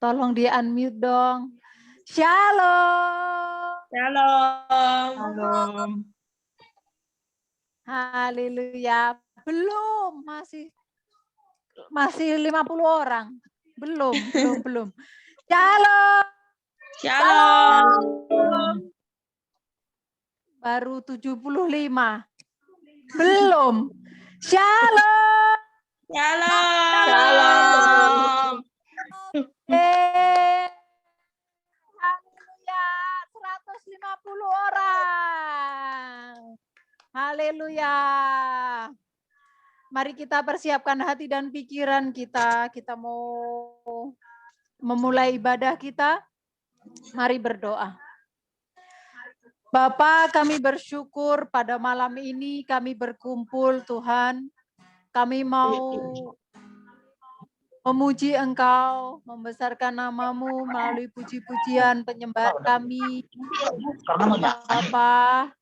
Tolong di-unmute dong. Shalom. Shalom. Shalom. Haleluya. Belum, masih 50 orang. Belum. Shalom. Shalom. Baru 75. Belum. Shalom. Shalom. Haleluya. 150 orang. Haleluya. Mari kita persiapkan hati dan pikiran kita. Kita mau memulai ibadah kita. Mari berdoa. Bapa, kami bersyukur pada malam ini kami berkumpul, Tuhan. Kami mau memuji Engkau, membesarkan nama-Mu melalui puji-pujian penyembahan kami. Bapa,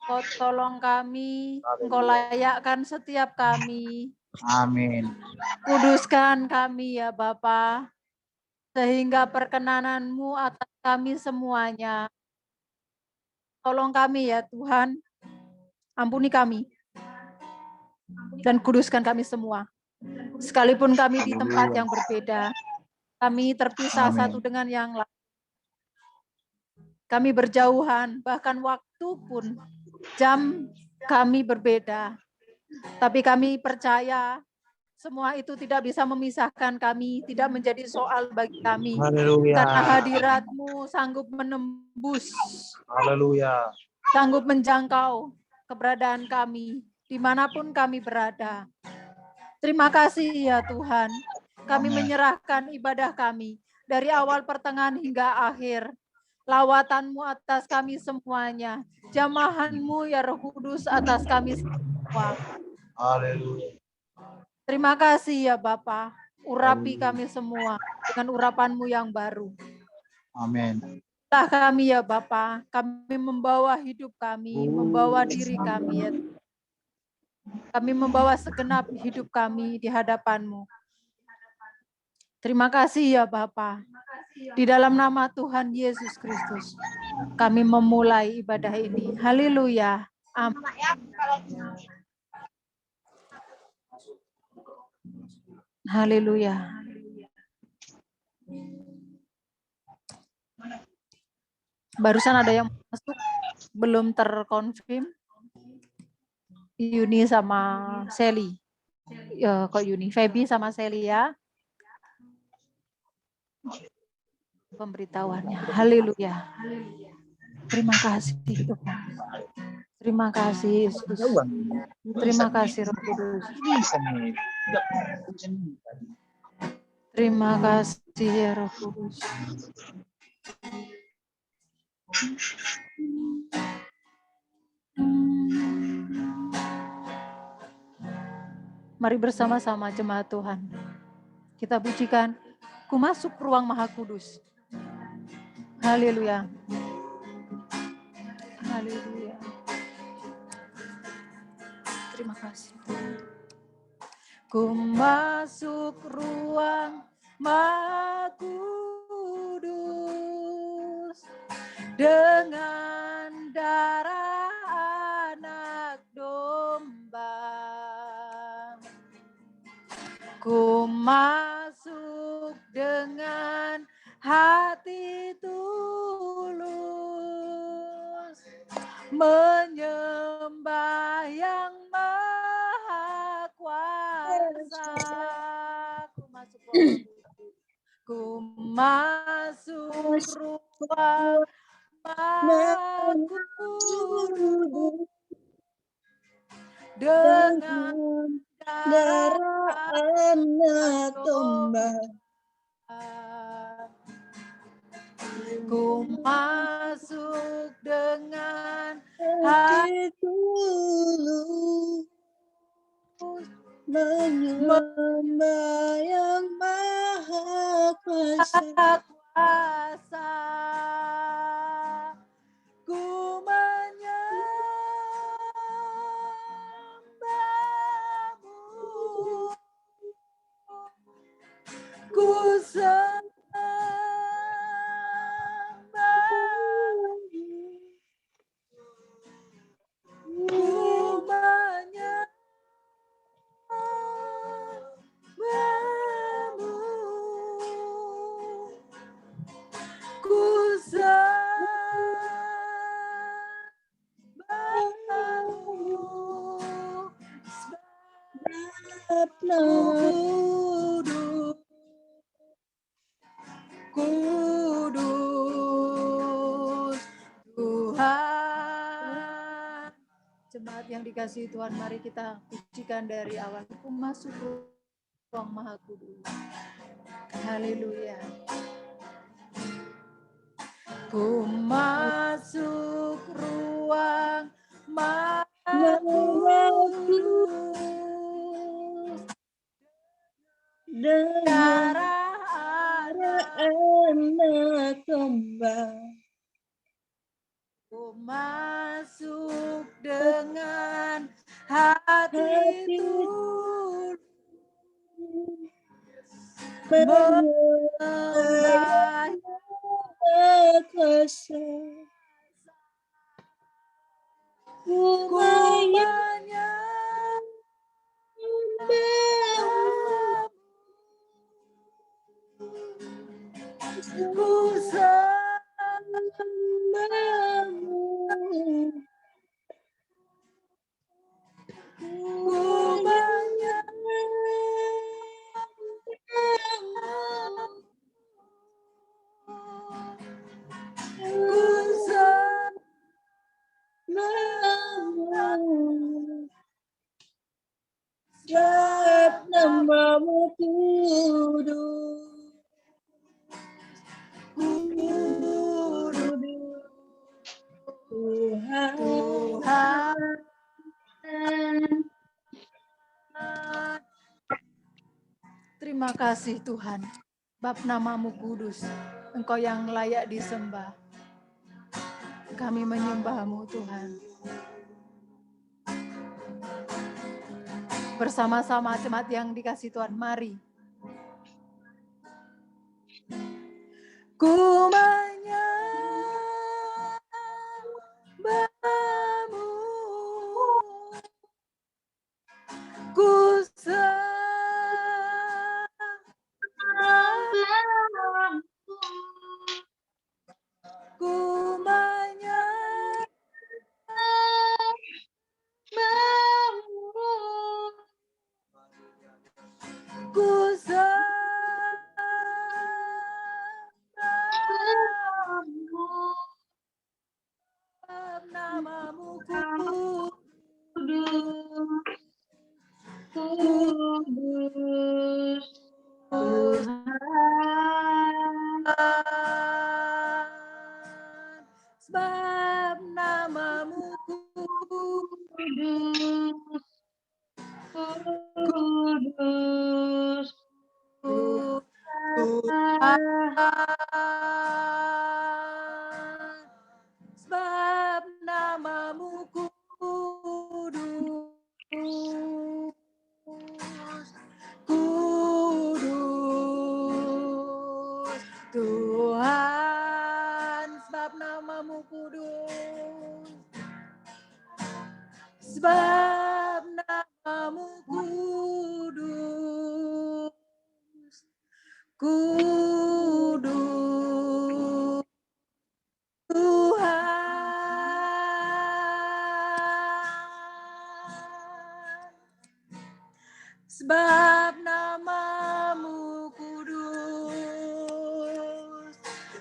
Kau tolong kami, Engkau layakkan setiap kami. Amin. Kuduskan kami ya Bapa, sehingga perkenanan-Mu atas kami semuanya. Tolong kami ya Tuhan, ampuni kami, dan kuduskan kami semua. Sekalipun kami di tempat yang berbeda, kami terpisah satu dengan yang lain. Kami berjauhan, bahkan waktu pun, jam kami berbeda. Tapi kami percaya semua itu tidak bisa memisahkan kami, tidak menjadi soal bagi kami. Haleluya. Karena hadirat-Mu sanggup menembus, Haleluya. sanggup menjangkau keberadaan kami, dimanapun kami berada. Terima kasih ya Tuhan, kami menyerahkan ibadah kami, dari awal pertengahan hingga akhir. Lawatan-Mu atas kami semuanya, jamahan-Mu ya Roh Kudus atas kami semua. Haleluya. Terima kasih ya Bapa, urapi kami semua dengan urapan-Mu yang baru. Amin. Entah kami ya Bapa, kami membawa hidup kami, membawa diri kami ya. Kami membawa segenap hidup kami di hadapan-Mu. Terima kasih ya Bapa. Di dalam nama Tuhan Yesus Kristus, kami memulai ibadah ini. Haleluya. Amin. Haleluya. Barusan ada yang masuk, belum terkonfirm. Yuni sama Sally. Ya, kok Yuni? Feby sama Sally ya. Pemberitahuannya. Haleluya. Terima kasih Tuhan. Terima kasih Yesus. Terima kasih Roh Kudus. Terima kasih ya Roh Kudus. Mari bersama-sama jemaat Tuhan. Kita pujikan, ku masuk ruang Maha Kudus. Haleluya. Haleluya. Terima kasih. Ku masuk ruang Maha Kudus dengan darah anak domba. Ku masuk dengan hati tulus, menyembah yang maha kuasa. Ku masuk ruang Maha Kudus dengan darah anak domba. Ku masuk dengan hati tulus, menyembah yang maha kuasa. Ku menyembah-Mu, ku sembah kudus Tuhan. Jemaat yang dikasihi Tuhan, mari kita pujikan dari awal. Ku masuk ruang Maha Kudus. Haleluya. Ku masuk ruang Maha Kudus. Darah anak domba. Ku masuk dengan hati tulus menyembah Kuasa ku menyembah ku sebab namamu kudus. Tuhan, Terima kasih Tuhan, bab namamu kudus, Engkau yang layak disembah. Kami menyembahmu Tuhan. Bersama-sama jemaat yang dikasih Tuhan, mari. Ku menyembahmu, ku sembahmu, ku menyembahmu, ku sembahmu, namamu kudus, Tuhan, sebab namamu kudus, kudus, Tuhan, sebab namamu kudus, kudus, Tuhan, sebab namamu kudus, sebab namamu kudus, kudus, Tuhan, sebab namamu kudus,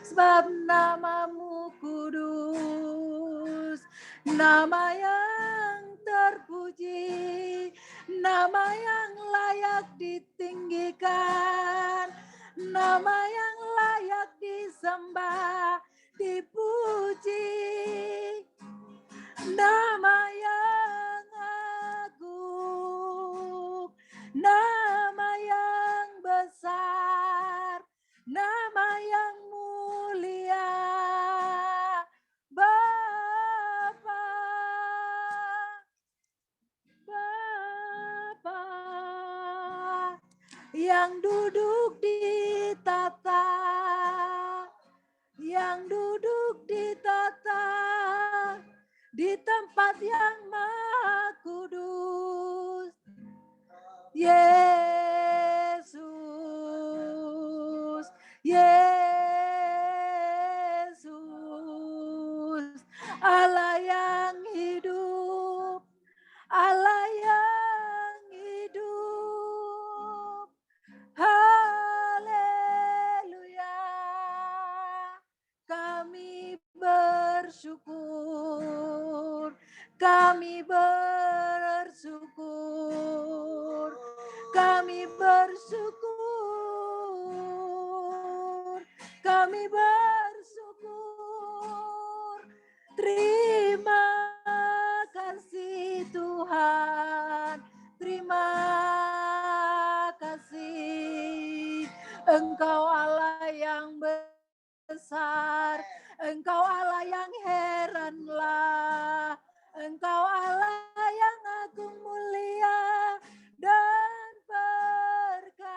sebab namamu kudus, nama yang terpuji, nama yang layak ditinggikan, nama yang layak disembah, dipuji, nama yang agung, nama yang besar, nama yang mulia, Bapa, Bapa yang duduk di tata, yang duduk di tata, di tempat yang maha kudus, Yesus, Yesus, Allah yang hidup, Allah yang hidup, haleluya, Kami bersyukur, kami bersyukur, kami bersyukur. Terima kasih Tuhan, terima kasih. Engkau Allah yang besar, Engkau Allah yang heranlah. Engkau Allah yang agung mulia dan perkasa.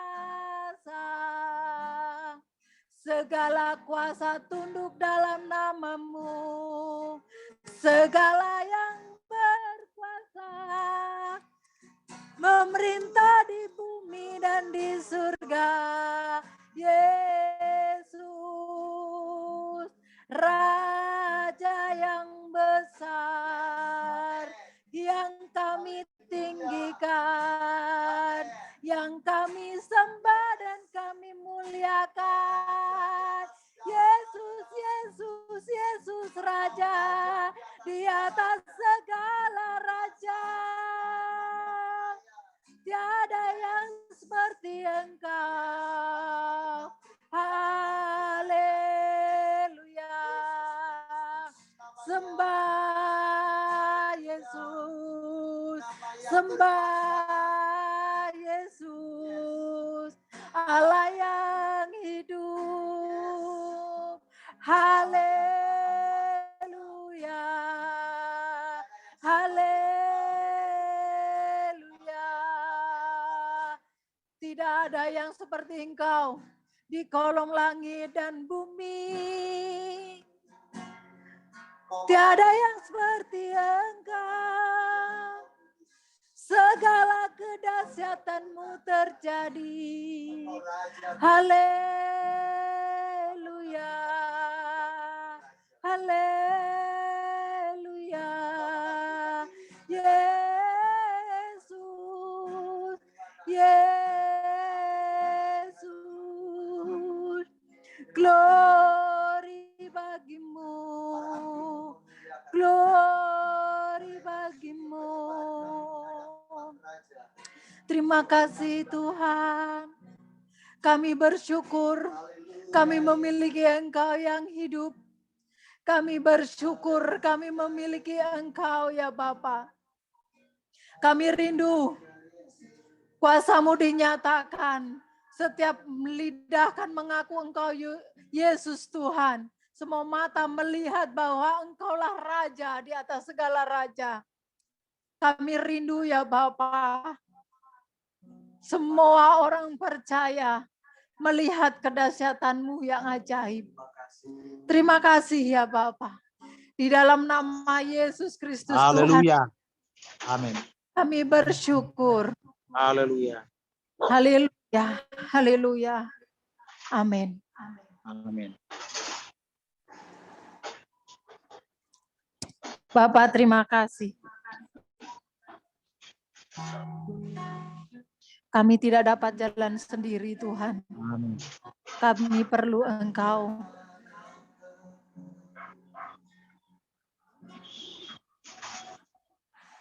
Segala kuasa tunduk dalam namamu. Segala yang berkuasa memerintah di bumi dan di surga. Yesus, Raja yang besar, yang kami tinggikan, yang kami sembah dan kami muliakan. Yesus, Yesus, Yesus Raja di atas segala raja. Tiada yang seperti Engkau. Haleluya. Sembah Yesus, sembah Yesus, Allah yang hidup. Haleluya. Haleluya. Tidak ada yang seperti Engkau di kolong langit dan bumi. Tiada yang seperti Engkau. Segala kedahsyatanmu terjadi. Haleluya. Haleluya. Yesus. Yesus. Glory bagimu. Glory bagimu. Terima kasih Tuhan. Kami bersyukur. Kami memiliki Engkau yang hidup. Kami bersyukur kami memiliki Engkau ya Bapa. Kami rindu kuasa-Mu dinyatakan. Setiap lidah kan mengaku Engkau Yesus Tuhan. Semua mata melihat bahwa Engkaulah Raja di atas segala raja. Kami rindu ya Bapa. Semua orang percaya melihat kedahsyatan-Mu yang ajaib. Terima kasih ya Bapa. Di dalam nama Yesus Kristus Tuhan. Haleluya. Amin. Kami bersyukur. Haleluya. Haleluya. Haleluya. Amin. Amin. Bapak terima kasih. Kami tidak dapat jalan sendiri Tuhan. Amin. Kami perlu Engkau.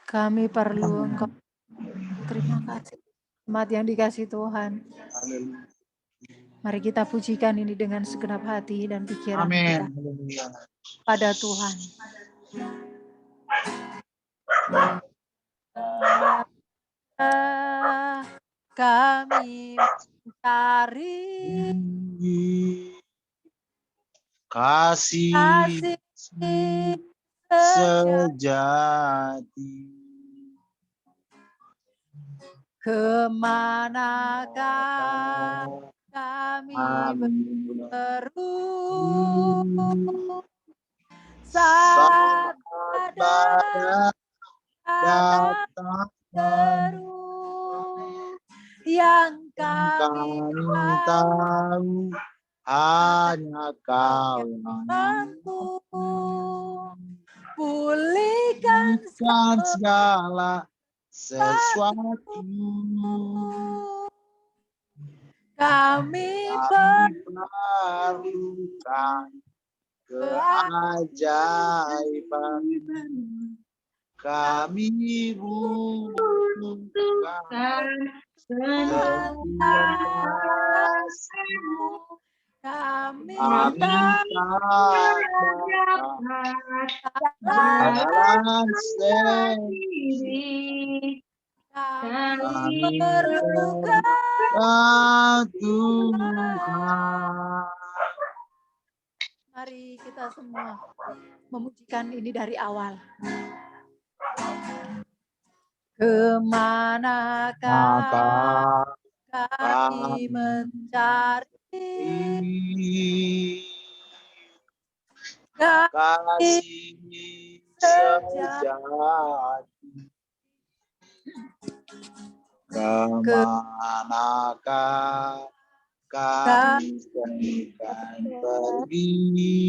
Kami perlu Engkau. Terima kasih. Selamat yang dikasih Tuhan. Haleluya. Mari kita pujikan ini dengan segenap hati dan pikiran Amin. kita Haleluya. pada Tuhan. Kami mencari Kasih sejati. Kemanakah kami berseru saat ada datang seru yang kami tahu hanya Kau mampu pulihkan segala sesuatu. Kami perlukan keajaiban. kami butuhkan Tuhan setiap kasih-Mu. Kami Kami tak dapat jalan diri. kami perlukan Tuhan. Mari kita semua memujikan ini dari awal. Kemanakah Maka kami mencari kasih sejati, kemanakah kami akan pergi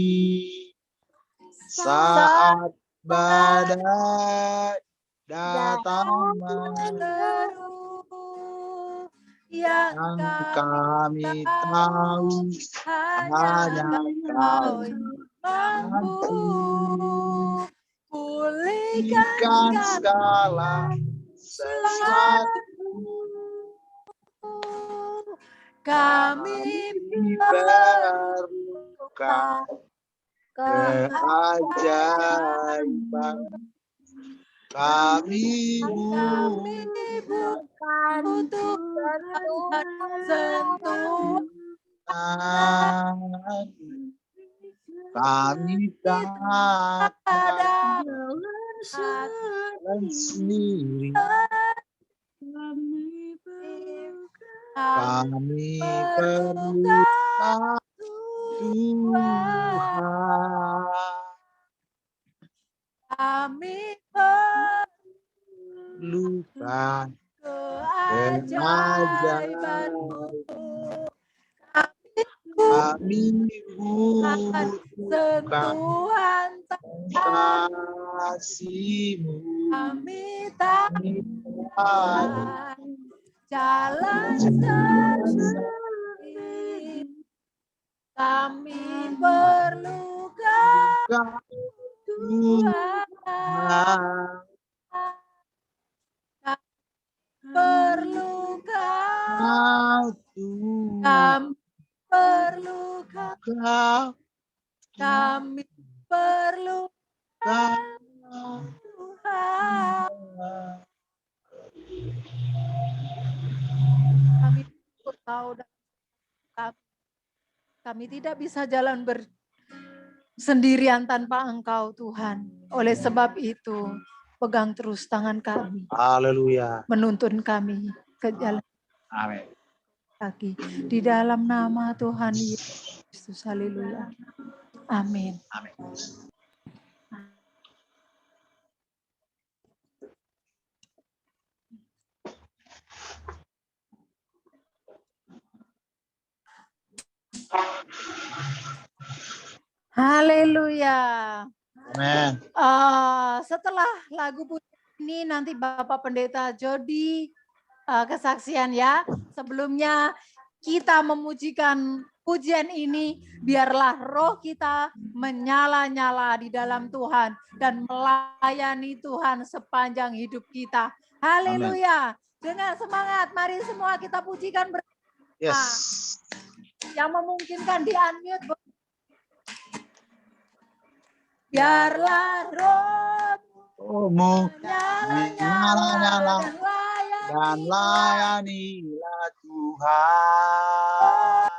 saat badai datang menderu yang kami tahu hanya Kau mampu pulihkan segala sesuatu. Kami perlukan keajaiban. Kami butuh sentuhan. Kami tak Ada jalan sendiri. Kami perlukan Tuhan. Kami Perlukan keajaiban-Mu. Kami butuhkan Sentuhan kasih-Mu. kami tak jalan sendiri. Kami perlukan Tuhan. Perlukan kami perlukan kami perlukan Tuhan. Kami tahu dan kami tidak bisa jalan sendirian tanpa Engkau Tuhan. Oleh sebab itu pegang terus tangan kami. Haleluya. Menuntun kami ke jalan Amin. kaki. Di dalam nama Tuhan Yesus Kristus. Haleluya. Amin. Amin. Haleluya. Amin. Setelah lagu pujian ini nanti Bapak Pendeta Jody kesaksian ya. Sebelumnya kita memujikan pujian ini, biarlah roh kita menyala-nyala di dalam Tuhan dan melayani Tuhan sepanjang hidup kita. Haleluya. Dengan semangat, mari semua kita pujikan bersama. Yes. Yang memungkinkan di unmute. Biarlah rohmu menyala-nyala dan layanilah Tuhan.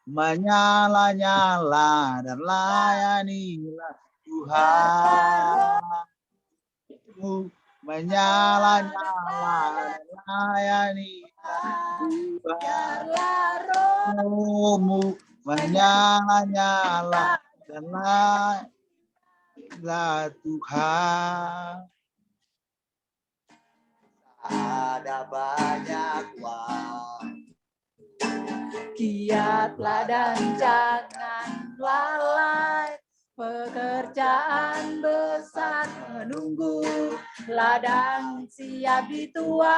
Menyala-nyala dan layanilah Tuhan. Menyala-nyala dan layanilah Tuhan. Rohmu menyala-nyala dan layanilah Tuhan. Ada banyak waktu, giatlah dan jangan lalai, pekerjaan besar menunggu, ladang siap dituai,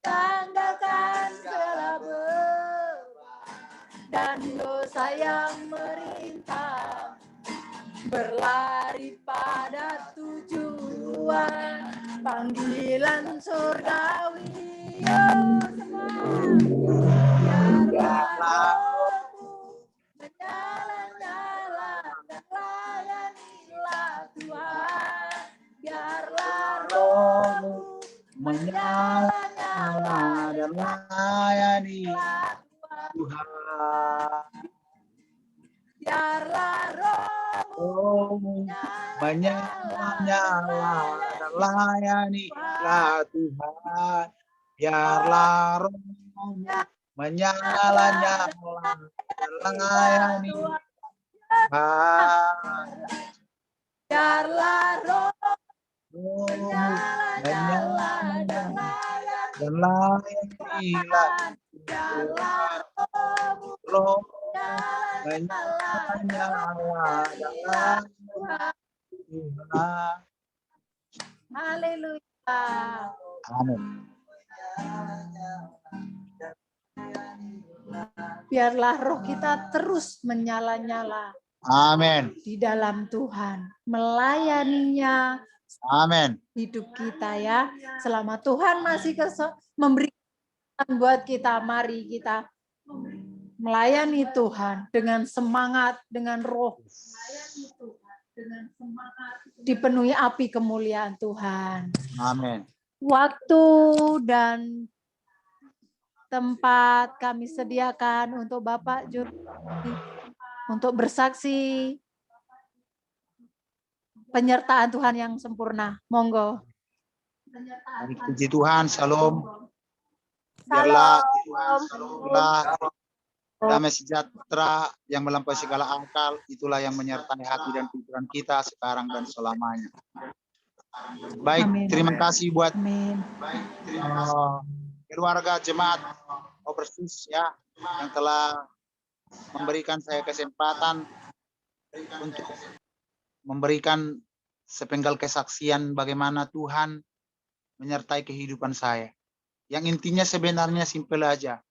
tanggalkan segala beban dan dosa yang merintah, berlari pada tujuan panggilan surgawi. Yo, semua. Biarlah rohmu menyala-nyala dan layanilah Tuhan. Biarlah rohmu menyala-nyala dan layani Tuhan. Biarlah rohmu Menyala-nyala dan layanilah Tuhan. Biarlah rohmu menyala-nyala dan layani Tuhan. Biarlah Rohmu menyala dan layanilah Tuhan. Rohmu menyala dan layanilah Tuhan. Haleluya. Amin. Biarlah roh kita terus menyala-nyala Amin. di dalam Tuhan, melayaninya Amin. hidup kita ya. Selama Tuhan masih memberikan buat kita, mari kita melayani Tuhan dengan semangat, dengan roh. Melayani Tuhan dengan semangat, dipenuhi api kemuliaan Tuhan. Amin. Waktu dan tempat kami sediakan untuk Bapak Juri untuk bersaksi penyertaan Tuhan yang sempurna. Monggo. Puji Tuhan, shalom. Biarlah damai sejahtera yang melampaui segala akal, itulah yang menyertai hati dan pikiran kita sekarang dan selamanya. Baik, Amin. terima kasih buat Amin. keluarga jemaat Overseas ya yang telah memberikan saya kesempatan untuk memberikan sepenggal kesaksian bagaimana Tuhan menyertai kehidupan saya. Yang intinya sebenarnya simpel aja.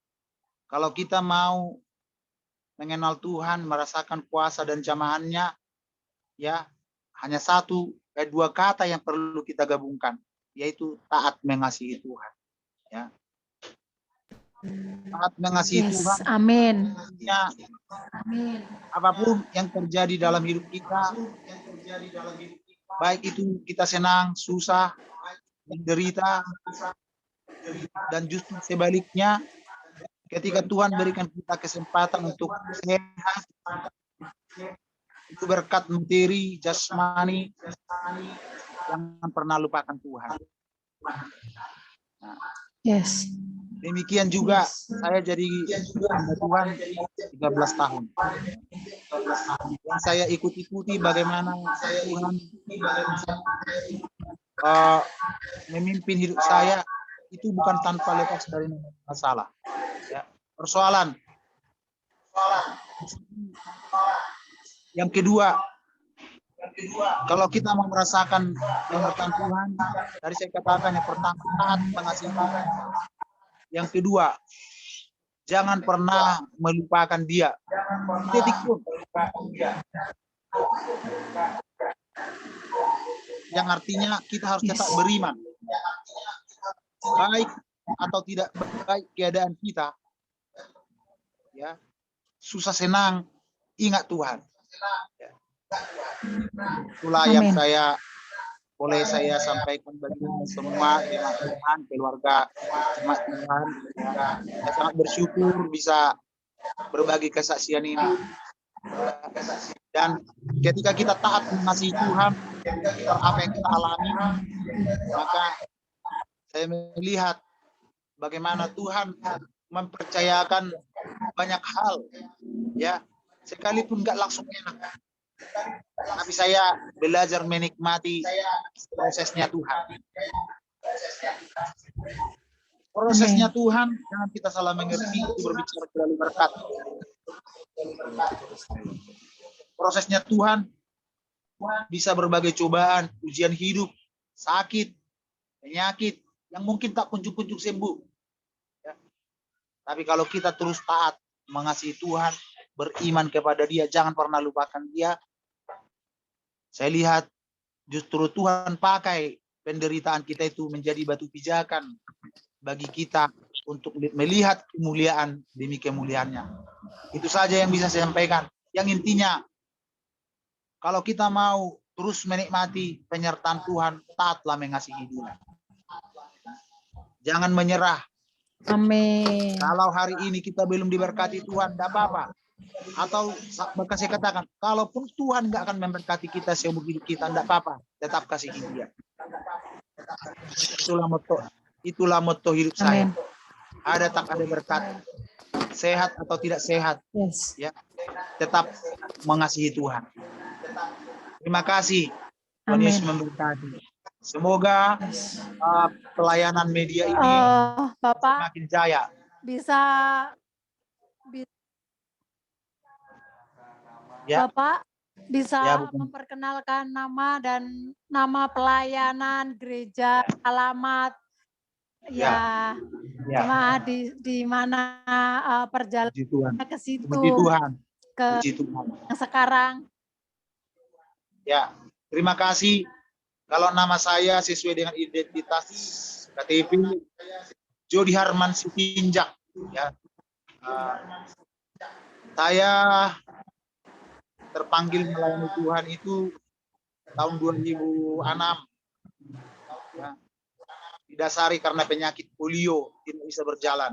Kalau kita mau mengenal Tuhan, merasakan kuasa dan jamahannya, ya hanya dua kata yang perlu kita gabungkan, yaitu taat mengasihi Tuhan. Ya. Taat mengasihi Tuhan. Amin. Ya, Amin. apapun yang terjadi dalam hidup kita, baik itu kita senang, susah, menderita, dan justru sebaliknya, ketika Tuhan berikan kita kesempatan untuk sehat, itu berkat materi, jasmani, jangan pernah lupakan Tuhan. Nah, Yes. demikian juga saya jadi hamba Tuhan 13 tahun. Yang saya ikuti bagaimana Tuhan memimpin hidup saya, itu bukan tanpa lepas dari masalah. Ya. Persoalan. Yang kedua, kalau kita mau merasakan penyertaan Tuhan, dari saya katakan yang pertama, taat mengasihi Tuhan. Yang kedua, jangan pernah melupakan Dia. Titik pun. Yang artinya kita harus tetap beriman. Baik atau tidak baik keadaan kita, ya susah senang, ingat Tuhan. Ya. Itulah yang boleh saya sampaikan bagi semua jemaat Tuhan, keluarga jemaat Tuhan. Ya. Saya sangat bersyukur bisa berbagi kesaksian ini. Dan ketika kita taat mengasihi Tuhan, apa yang kita alami, maka saya melihat bagaimana Tuhan mempercayakan banyak hal, ya sekalipun nggak langsung enak, tapi saya belajar menikmati prosesnya Tuhan. Prosesnya Tuhan, jangan kita salah mengerti, itu berbicara terlalu berkat. Prosesnya Tuhan bisa berbagai cobaan, ujian hidup, sakit, penyakit yang mungkin tak kunjung-kunjung sembuh. Ya. Tapi kalau kita terus taat mengasihi Tuhan, beriman kepada Dia, jangan pernah lupakan Dia, Saya lihat justru Tuhan pakai penderitaan kita itu menjadi batu pijakan bagi kita untuk melihat kemuliaan demi kemuliaannya. Itu saja yang bisa saya sampaikan. Yang intinya, kalau kita mau terus menikmati penyertaan Tuhan, taatlah mengasihi Dia. Jangan menyerah. Amin. Kalau hari ini kita belum diberkati Tuhan, tidak apa-apa. Atau bahkan saya katakan, kalaupun Tuhan nggak akan memberkati kita seumur hidup kita, tidak apa-apa. Tetap kasihi Dia. Itulah motto hidup saya. Amin. Ada tak ada berkat, sehat atau tidak sehat, Yes. ya, tetap mengasihi Tuhan. Terima kasih. Tuhan Amin. Yesus memberkati. Semoga pelayanan media ini Bapak semakin jaya. bisa Ya. Bapak bisa Ya, Bu. memperkenalkan nama dan nama pelayanan gereja, alamat, ya, jemaah di mana perjalanannya ke situ, Puji Tuhan. ke Puji Tuhan. yang sekarang. Ya, terima kasih. Kalau nama saya sesuai dengan identitas KTP, Jody Harman Sitinjak. Ya. Saya terpanggil melayani Tuhan itu tahun 2006. Ya. Didasari karena penyakit polio tidak bisa berjalan.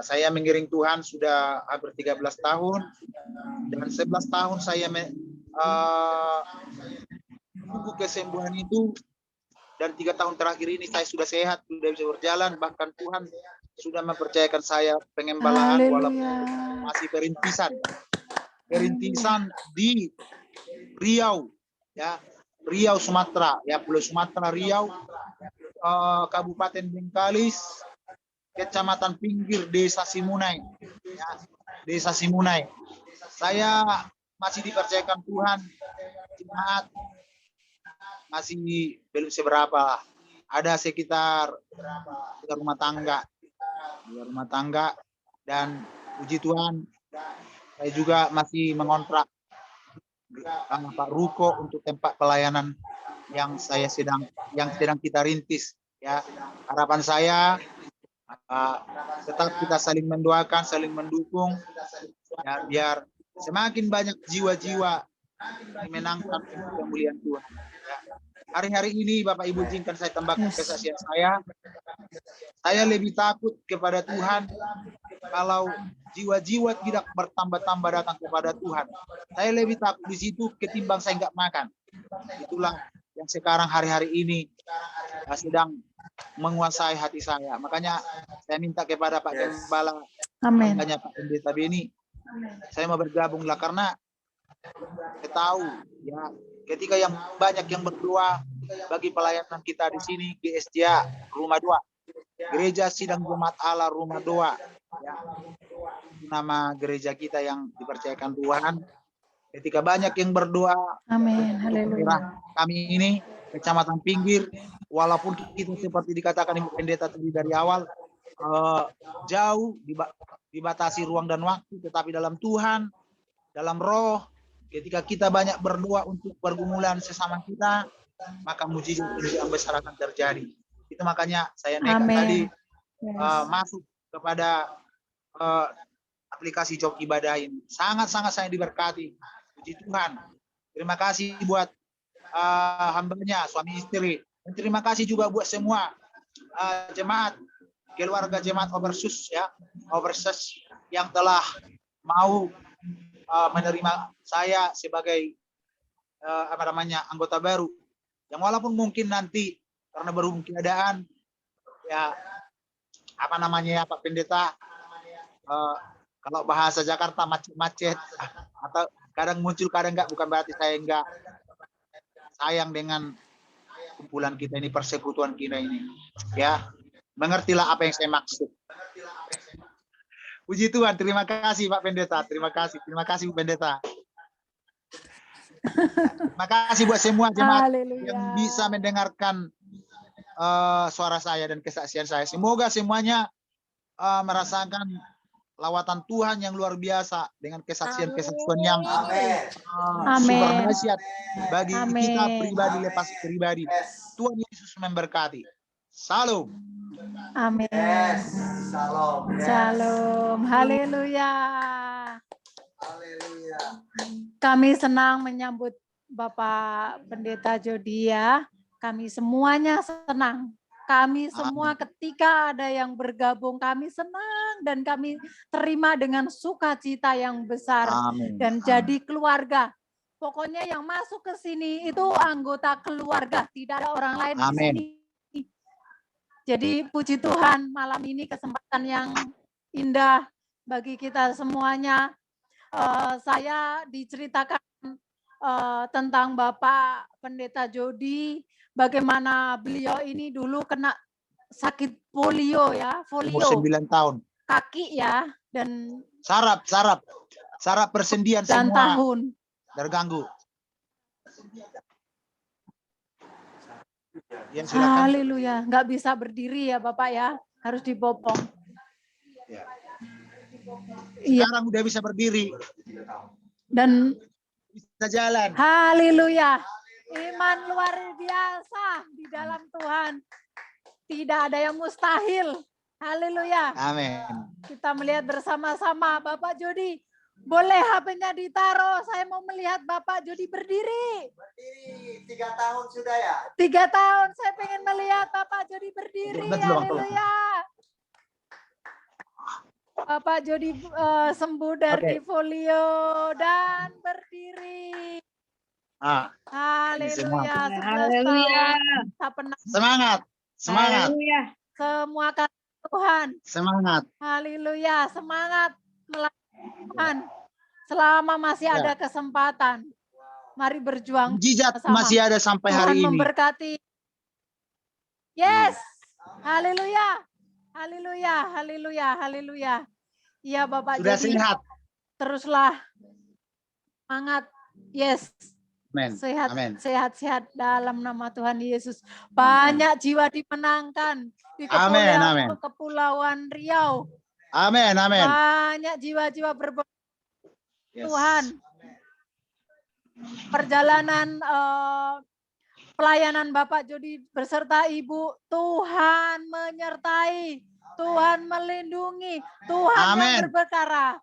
Saya mengiring Tuhan sudah hampir 13 tahun dan 11 tahun saya menunggu kesembuhan itu, dan 3 tahun terakhir ini saya sudah sehat, sudah bisa berjalan, bahkan Tuhan sudah mempercayakan saya pengembalaan walaupun masih perintisan di Riau, ya, Riau Sumatera, ya, Pulau Sumatera Riau, Kabupaten Bengkalis, Kecamatan Pinggir, Desa Simunai, ya, Desa Simunai. Saya masih dipercayakan Tuhan, jemaat masih belum seberapa, ada sekitar rumah tangga, dan puji Tuhan saya juga masih mengontrak Pak Ruko untuk tempat pelayanan yang sedang kita rintis, ya. Harapan saya tetap kita saling mendoakan, saling mendukung, ya, biar semakin banyak jiwa-jiwa dimenangkan untuk kemuliaan Tuhan. Ya. Hari-hari ini Bapak Ibu izinkan saya tambahkan kesaksian saya. Saya lebih takut kepada Tuhan kalau jiwa-jiwa tidak bertambah-tambah datang kepada Tuhan. Saya lebih takut di situ ketimbang saya nggak makan. Itulah yang sekarang hari-hari ini sedang menguasai hati saya. Makanya saya minta kepada Pak Gembala, makanya Pak Pendeta Beni, saya mau bergabunglah karena saya tahu, ya, ketika yang banyak yang berdoa bagi pelayanan kita di sini, GSJ Rumah 2, Gereja Sidang Jemaat Allah Rumah 2, ya, nama gereja kita yang dipercayakan Tuhan. Ketika banyak yang berdoa, amin, haleluya, kami ini Kecamatan Pinggir, walaupun kita seperti dikatakan Ibu Pendeta tadi dari awal, jauh dibatasi ruang dan waktu, tetapi dalam Tuhan, dalam roh, ketika kita banyak berdoa untuk pergumulan sesama kita, maka mujizat yang besar akan terjadi. Itu makanya saya nekat tadi masuk kepada aplikasi Jok Ibadah ini. Sangat-sangat saya diberkati. Puji Tuhan. Terima kasih buat hambanya, suami istri. Dan terima kasih juga buat semua jemaat, keluarga jemaat Oversus, ya, Oversus yang telah mau menerima saya sebagai anggota baru. Yang walaupun mungkin nanti karena berhubung keadaan, ya, Pak Pendeta, kalau bahasa Jakarta macet-macet, atau kadang muncul kadang enggak, bukan berarti saya enggak sayang dengan kumpulan kita ini, persekutuan kita ini, ya. Mengertilah apa yang saya maksud. Puji Tuhan, terima kasih Pak Pendeta, terima kasih Bu Pendeta. Terima kasih buat semua jemaat yang bisa mendengarkan suara saya dan kesaksian saya. Semoga semuanya merasakan lawatan Tuhan yang luar biasa dengan kesaksian-kesaksian yang Amin. super dahsyat bagi kita Amin. pribadi lepas pribadi. Tuhan Yesus memberkati. Salam. Amin. Shalom. Shalom. Haleluya. Haleluya. Kami senang menyambut Bapak Pendeta Jody ya. Kami semuanya senang. Kami semua ketika ada yang bergabung, kami senang dan kami terima dengan sukacita yang besar Amin. dan jadi keluarga. Pokoknya yang masuk ke sini itu anggota keluarga, tidak ada orang lain di Amin. sini. Jadi puji Tuhan, malam ini kesempatan yang indah bagi kita semuanya. Saya diceritakan tentang Bapak Pendeta Jody, bagaimana beliau ini dulu kena sakit polio ya, Umur polio 9 tahun. kaki ya, dan Saraf persendian dan semua tahun. terganggu. Ya, silakan. Haleluya, nggak bisa berdiri ya Bapak ya, harus dibopong. Ya. Iya, Sekarang udah bisa berdiri, dan bisa jalan. haleluya, iman luar biasa di dalam Tuhan. Tidak ada yang mustahil. Haleluya. Amin. Kita melihat bersama-sama Bapak Jody. Boleh HP-nya ditaruh. Saya mau melihat Bapak Jody berdiri. Berdiri 3 tahun sudah ya. 3 tahun saya pengen melihat Bapak Jody berdiri. Betul. Haleluya. Bapak Jody sembuh dari polio dan berdiri. Haleluya. 11 tahun. Tak pernah. Semangat. Semua kata Tuhan. Semangat. Haleluya. Semangat melakukan Tuhan. Selama masih ada kesempatan. Mari berjuang Mujizat bersama. masih ada sampai Tuhan hari ini. memberkati. Yes. Haleluya. Haleluya. Haleluya. Haleluya. Iya Bapak Sudah Jody. sehat. Teruslah semangat. Yes. Amin. Sehat, Amin. sehat dalam nama Tuhan Yesus. Banyak jiwa dimenangkan di Kepulauan Riau. Amin. Amin. Banyak jiwa-jiwa berbuat Tuhan. Perjalanan pelayanan Bapak Jody beserta Ibu, Tuhan menyertai, Tuhan melindungi, Tuhan yang berperkara.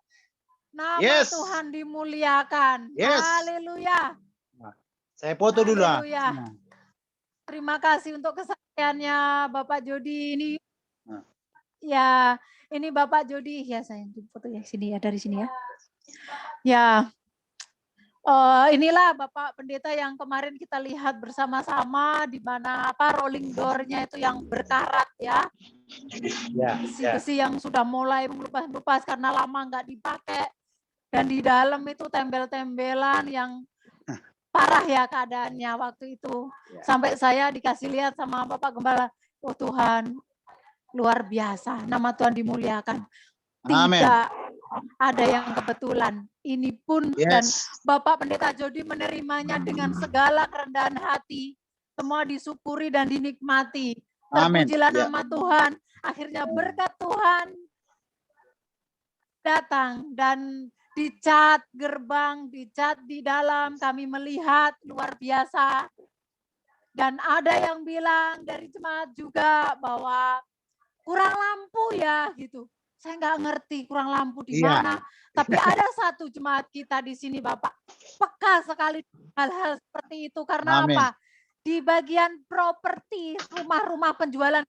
Nama Tuhan dimuliakan. Haleluya. Saya foto dulu. Haleluya. Terima kasih untuk kesaksiannya Bapak Jody ini. Ya, ini Bapak Jody. Ya, saya foto ya sini ya, dari sini ya. Ya. Inilah Bapak Pendeta yang kemarin kita lihat bersama-sama di mana rolling door-nya itu yang berkarat ya. Besi-besi yang sudah mulai melupas-lupas karena lama nggak dipakai. Dan di dalam itu tembel-tembelan yang parah ya keadaannya waktu itu. Sampai saya dikasih lihat sama Bapak Gembala, oh Tuhan, luar biasa, nama Tuhan dimuliakan. Tidak ada yang kebetulan. Ini pun dan Bapak Pendeta Jody menerimanya dengan segala kerendahan hati. Semua disyukuri dan dinikmati. Terpujilah nama Tuhan. Akhirnya berkat Tuhan datang dan dicat gerbang, dicat di dalam, kami melihat luar biasa. Dan ada yang bilang dari jemaat juga bahwa kurang lampu ya gitu. Saya nggak ngerti kurang lampu di mana. Tapi ada satu jemaat kita di sini Bapak, peka sekali hal-hal seperti itu. Karena apa? Di bagian properti, rumah-rumah penjualan.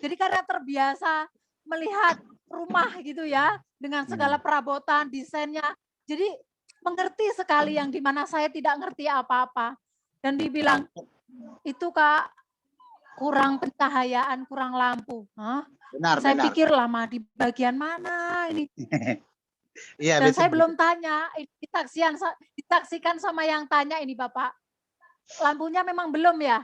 Jadi karena terbiasa melihat rumah gitu ya, dengan segala perabotan, desainnya. Jadi mengerti sekali yang dimana saya tidak ngerti apa-apa. Dan dibilang, itu Kak, kurang pencahayaan, kurang lampu. Saya pikir lama di bagian mana ini. Dan saya belum tanya, disaksikan sama yang tanya ini Bapak. Lampunya memang belum ya?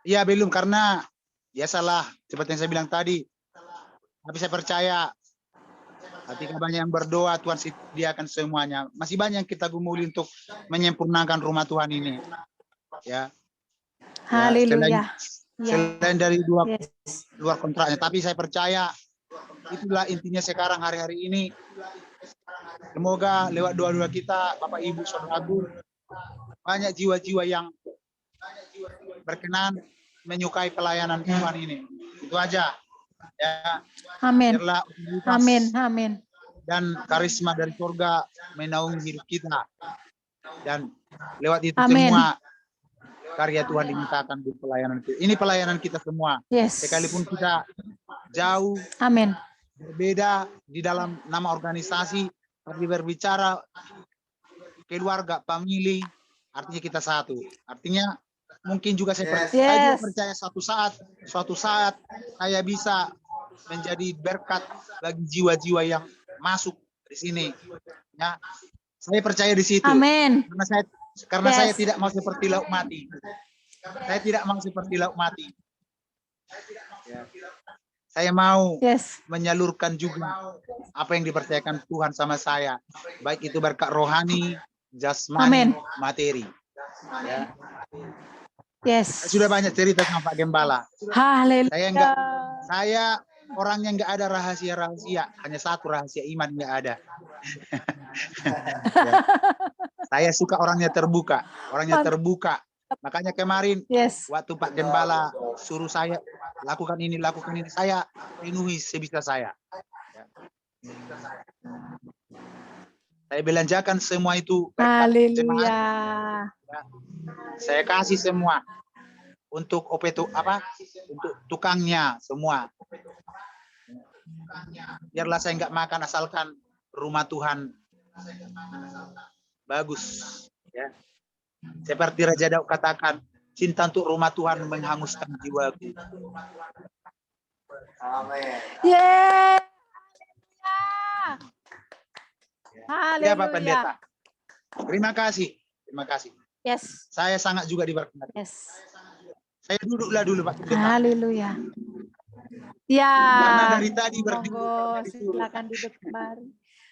Iya belum karena ya salah seperti yang saya bilang tadi. Tapi saya percaya ketika banyak yang berdoa Tuhan sediakan semuanya. Masih banyak yang kita gumuli untuk menyempurnakan rumah Tuhan ini. Ya. Haleluya. Selain dari luar kontraknya, tapi saya percaya Itulah intinya sekarang hari-hari ini. Semoga lewat doa-doa kita, Bapak Ibu Saudaraku, banyak jiwa-jiwa yang berkenan menyukai pelayanan Tuhan ini. Itu aja. Ya, Amin. biarlah otoritas Amin. Amin. dan karisma dari surga menaungi hidup kita. Dan lewat itu Amin. semua karya Tuhan dinyatakan di pelayanan kita. Ini pelayanan kita semua. Yes. Sekalipun kita jauh, Amin. berbeda di dalam nama organisasi, tapi berbicara keluarga, famili, artinya kita satu. Artinya mungkin juga saya juga Yes. percaya suatu saat saya bisa menjadi berkat bagi jiwa-jiwa yang masuk di sini. Ya, saya percaya di situ. Amin. Karena Yes. saya tidak mau seperti lauk mati. Saya tidak mau seperti lauk mati. Ya. Saya mau Yes. menyalurkan juga apa yang dipercayakan Tuhan sama saya, baik itu berkat rohani, jasmani, Amin. materi. Ya. Yes. Saya sudah banyak cerita sama Pak Gembala. Haleluya. Saya orang yang nggak ada rahasia-rahasia, hanya satu rahasia iman nggak ada. Ya. Saya suka orangnya terbuka. Makanya kemarin Yes. waktu Pak Gembala suruh saya lakukan ini, saya penuhi sebisa saya. Ya. Saya belanjakan semua itu. Haleluya. Ya. Saya kasih semua untuk untuk tukangnya semua. Biarlah saya nggak makan asalkan rumah Tuhan bagus. Ya. Seperti Raja Daud katakan, cinta untuk rumah Tuhan menghanguskan jiwaku. Amin. Yeay. Ya Pak Haleluya. Pendeta. Terima kasih. Yes. Saya sangat juga diberkati. Yes. Saya duduklah dulu Pak Pendeta. Haleluya. Ya. Karena dari tadi berdiri. Monggo, silakan duduk kembali.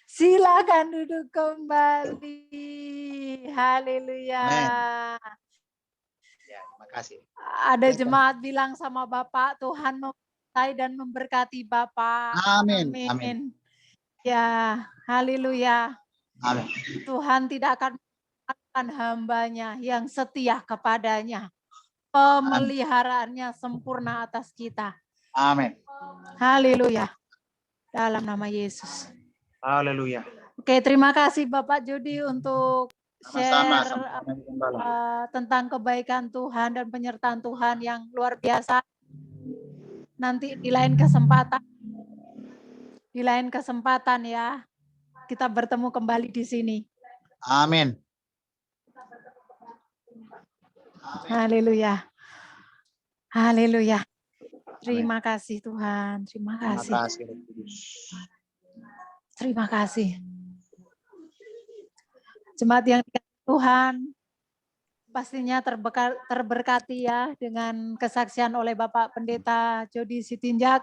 Silakan duduk kembali. Haleluya. Ya, terima kasih. Ada jemaat bilang sama Bapak, Tuhan memberkati dan memberkati Bapak. Amin. Ya, haleluya. Amin. Tuhan tidak akan meninggalkan hambanya yang setia kepadanya. Pemeliharaannya sempurna atas kita. Amin. Haleluya. Dalam nama Yesus. Haleluya. Oke, terima kasih Bapak Jody untuk Sama-sama. share tentang kebaikan Tuhan dan penyertaan Tuhan yang luar biasa. Nanti di lain kesempatan ya, kita bertemu kembali di sini. Amin. Haleluya. Haleluya. Terima kasih Tuhan. Terima kasih. Terima kasih. Jemaat yang dikasihi Tuhan, pastinya terberkati ya dengan kesaksian oleh Bapak Pendeta Jody Sitinjak.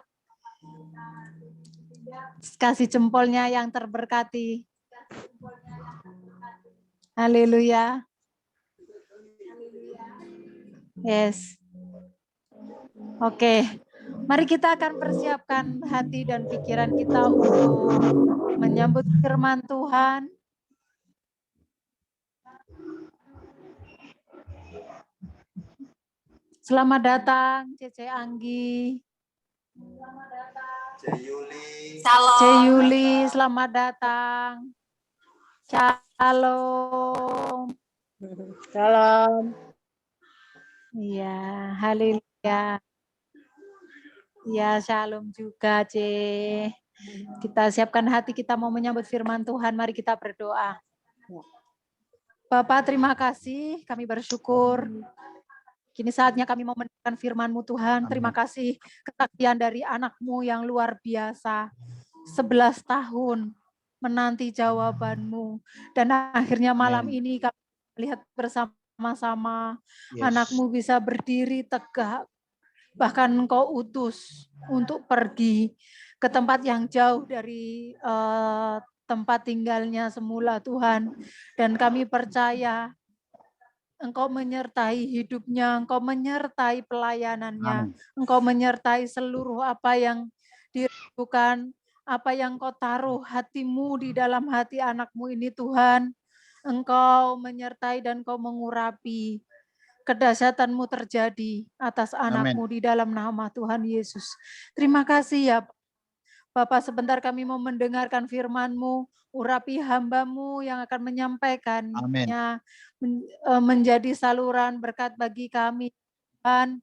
Kasih jempolnya yang terberkati. Haleluya. Yes. Oke. Mari kita akan persiapkan hati dan pikiran kita untuk menyambut firman Tuhan. Selamat datang, Cece Anggi. C. Yuli, selamat datang. Shalom. Salam. Iya, haleluya. Ya, shalom juga, C. Kita siapkan hati, kita mau menyambut firman Tuhan. Mari kita berdoa. Bapak, terima kasih. Kami bersyukur. Kini saatnya kami mau mendengarkan firman-Mu Tuhan. Terima kasih kesaksian dari anak-Mu yang luar biasa. 11 tahun menanti jawaban-Mu. Dan akhirnya malam ini kami melihat bersama-sama anak-Mu bisa berdiri tegak. Bahkan Engkau utus untuk pergi ke tempat yang jauh dari tempat tinggalnya semula Tuhan. Dan kami percaya Engkau menyertai hidupnya, Engkau menyertai pelayanannya, Engkau menyertai seluruh apa yang dilakukan apa yang Kau taruh hatimu di dalam hati anakmu ini Tuhan. Engkau menyertai dan Kau mengurapi. Kedahsyatanmu terjadi atas anakmu di dalam nama Tuhan Yesus. Terima kasih ya Bapak, sebentar kami mau mendengarkan firman-Mu, urapi hamba-Mu yang akan menyampaikannya, menjadi saluran berkat bagi kami, Tuhan.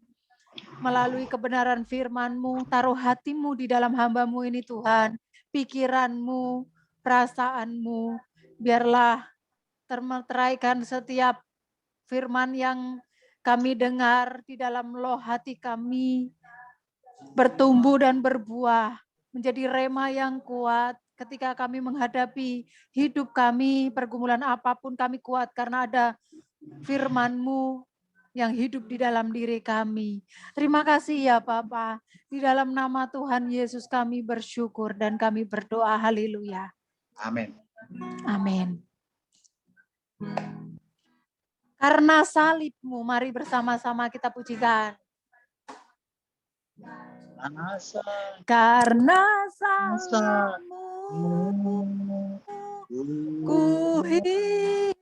Melalui kebenaran firman-Mu, taruh hatimu di dalam hamba-Mu ini Tuhan, pikiran-Mu, perasaan-Mu, biarlah termeteraikan setiap firman yang kami dengar di dalam loh hati kami, bertumbuh dan berbuah, menjadi rema yang kuat ketika kami menghadapi hidup kami, pergumulan apapun kami kuat karena ada firman-Mu yang hidup di dalam diri kami. Terima kasih ya Bapa. Di dalam nama Tuhan Yesus kami bersyukur dan kami berdoa. Haleluya. Amin. Amin. Karena salib-Mu, mari bersama-sama kita pujikan. Karena salib-Mu, ku hidup.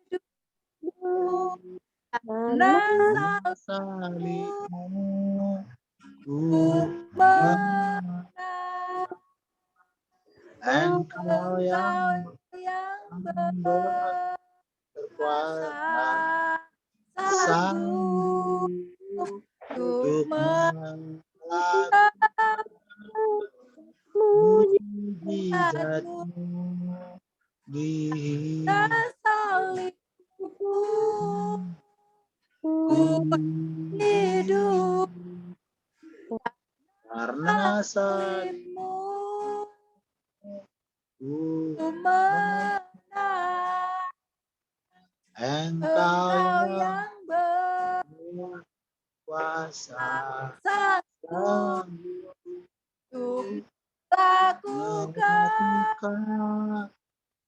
Karena salib-Mu, ku menang. Engkau yang berkuasa, sanggup untuk mujizat-Mu di salib-Mu, ku hidup. Karena salib-Mu, ku menang. Engkau yang berkuasa, sanggup untuk lakukan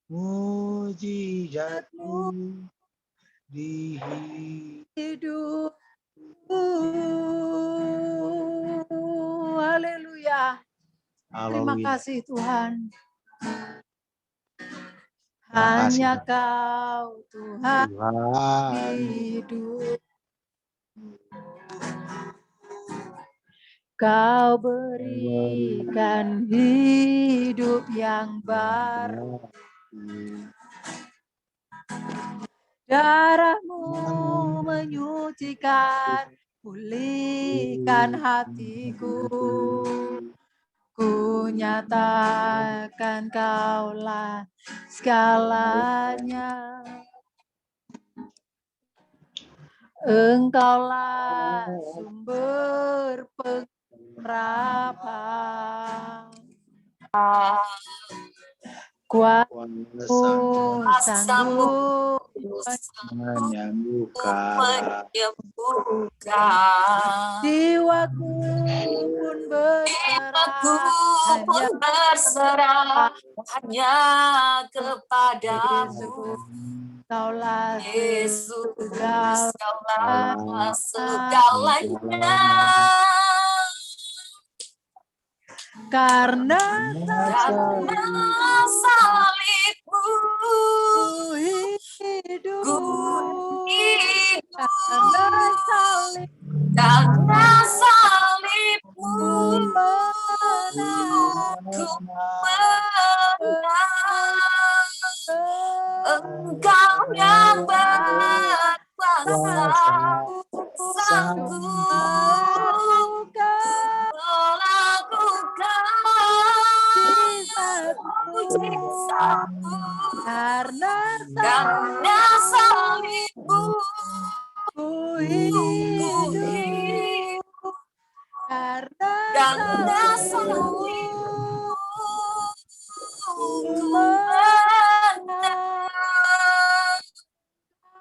mujizat-Mu di hidupku. Haleluya. Terima kasih Tuhan. Hanya Kau Tuhan hidup. Kau berikan hidup yang baru. Darah-Mu menyucikan, pulihkan hatiku. Ku nyatakan Kaulah segalanya. Engkaulah sumber pengharapan. Kuasa-Mu sanggup menyembuhkan. Jiwaku pun berserah hanya kepada-Mu. Kaulah Yesus, Kaulah segalanya. Karena salib-Mu, hidup. Karena salib-Mu, ku menang. Engkau yang berkuasa, sanggup melakukan mujizat-Mu. Karena salib-Mu, ku hidup. Karena salib-Mu, ku menang.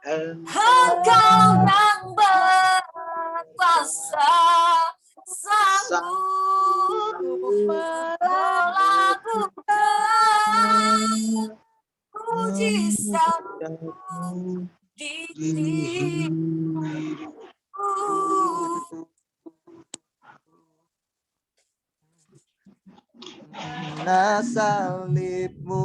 Engkau yang berkuasa, sanggup melakukan mujizat-Mu di hidupku. Karena salibmu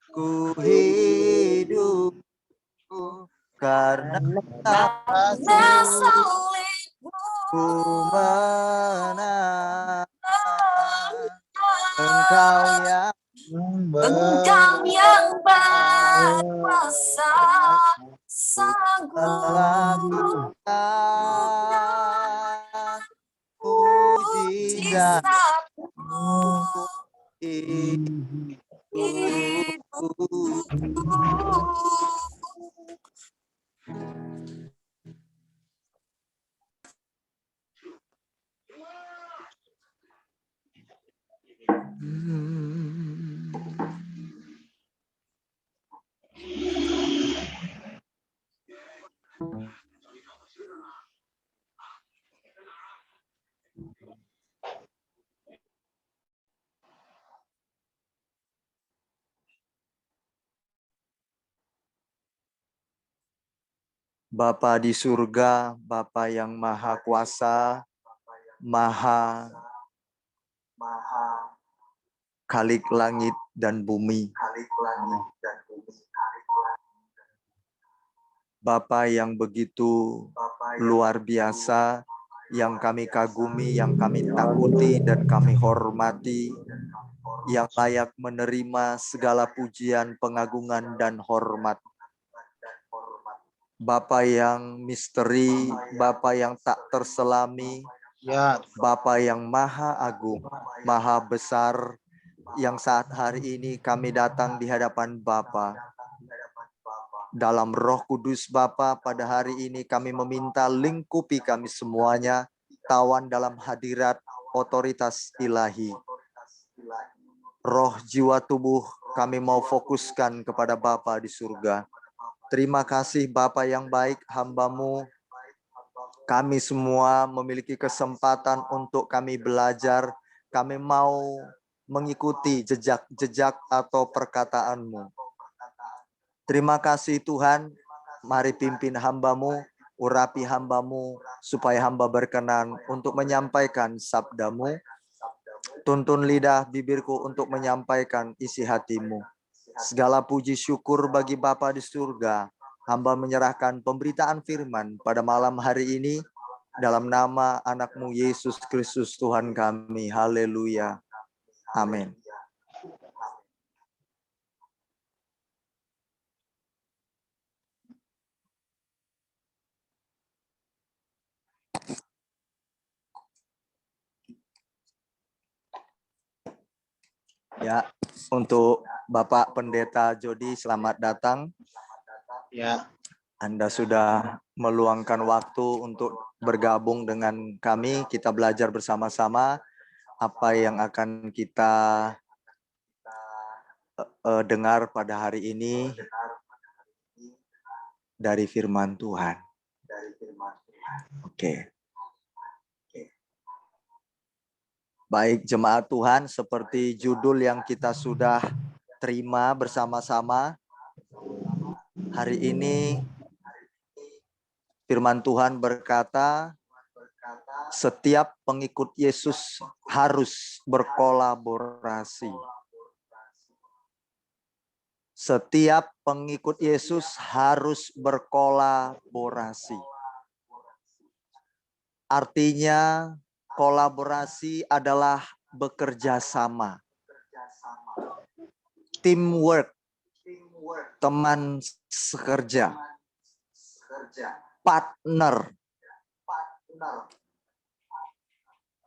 ku hidup, karena salibmu ku menang. Engkau yang berkuasa sanggup melakukan mujizatmu hidupku. Bapa di surga, Bapa yang maha kuasa, maha Khalik langit dan bumi. Bapa yang begitu luar biasa, yang kami kagumi, yang kami takuti dan kami hormati, yang layak menerima segala pujian, pengagungan, dan hormat. Bapa yang misteri, Bapa yang tak terselami, Ya, Bapa yang maha agung, maha besar, yang saat hari ini kami datang di hadapan Bapa. Dalam Roh Kudus Bapa, pada hari ini kami meminta lingkupi kami semuanya, tawan dalam hadirat otoritas ilahi. Roh, jiwa, tubuh kami mau fokuskan kepada Bapa di surga. Terima kasih Bapa yang baik, hamba-Mu. Kami semua memiliki kesempatan untuk kami belajar. Kami mau mengikuti jejak-jejak atau perkataan-Mu. Terima kasih Tuhan. Mari pimpin hamba-Mu, urapi hamba-Mu, supaya hamba berkenan untuk menyampaikan sabda-Mu. Tuntun lidah bibirku untuk menyampaikan isi hati-Mu. Segala puji syukur bagi Bapa di surga. Hamba menyerahkan pemberitaan firman pada malam hari ini dalam nama anak-Mu Yesus Kristus Tuhan kami. Haleluya. Amin. Ya, untuk Bapak Pendeta Jody, selamat datang. ya, Anda sudah meluangkan waktu untuk bergabung dengan kami. Kita belajar bersama-sama apa yang akan kita dengar pada hari ini dari firman Tuhan. Oke. Baik jemaat Tuhan, seperti judul yang kita sudah terima bersama-sama, hari ini firman Tuhan berkata, setiap pengikut Yesus harus berkolaborasi. Setiap pengikut Yesus harus berkolaborasi. Artinya, kolaborasi adalah bekerja sama. Teamwork, teman sekerja, partner.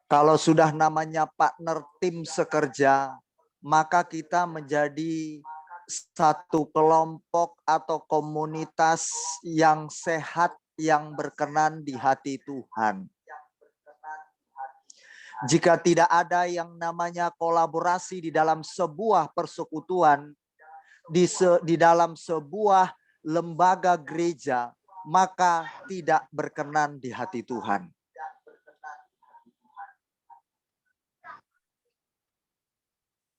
Kalau sudah namanya partner tim sekerja, maka kita menjadi satu kelompok atau komunitas yang sehat, yang berkenan di hati Tuhan. Jika tidak ada yang namanya kolaborasi di dalam sebuah persekutuan, di dalam sebuah lembaga gereja, maka tidak berkenan di hati Tuhan.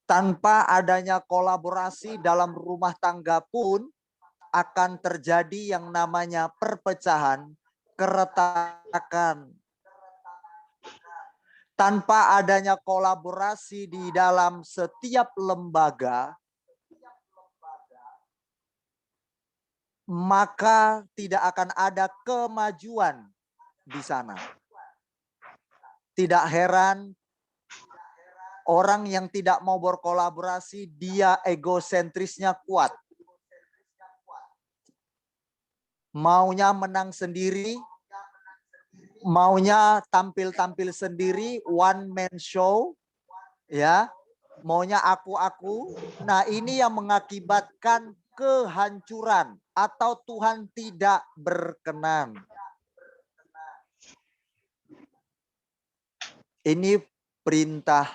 Tanpa adanya kolaborasi dalam rumah tangga pun akan terjadi yang namanya perpecahan, keretakan. tanpa adanya kolaborasi di dalam setiap lembaga, maka tidak akan ada kemajuan di sana. Tidak heran orang yang tidak mau berkolaborasi, dia egosentrisnya kuat. Maunya menang sendiri, maunya tampil-tampil sendiri, one man show, ya. Maunya aku-aku. Nah, ini yang mengakibatkan kehancuran atau Tuhan tidak berkenan. Ini perintah,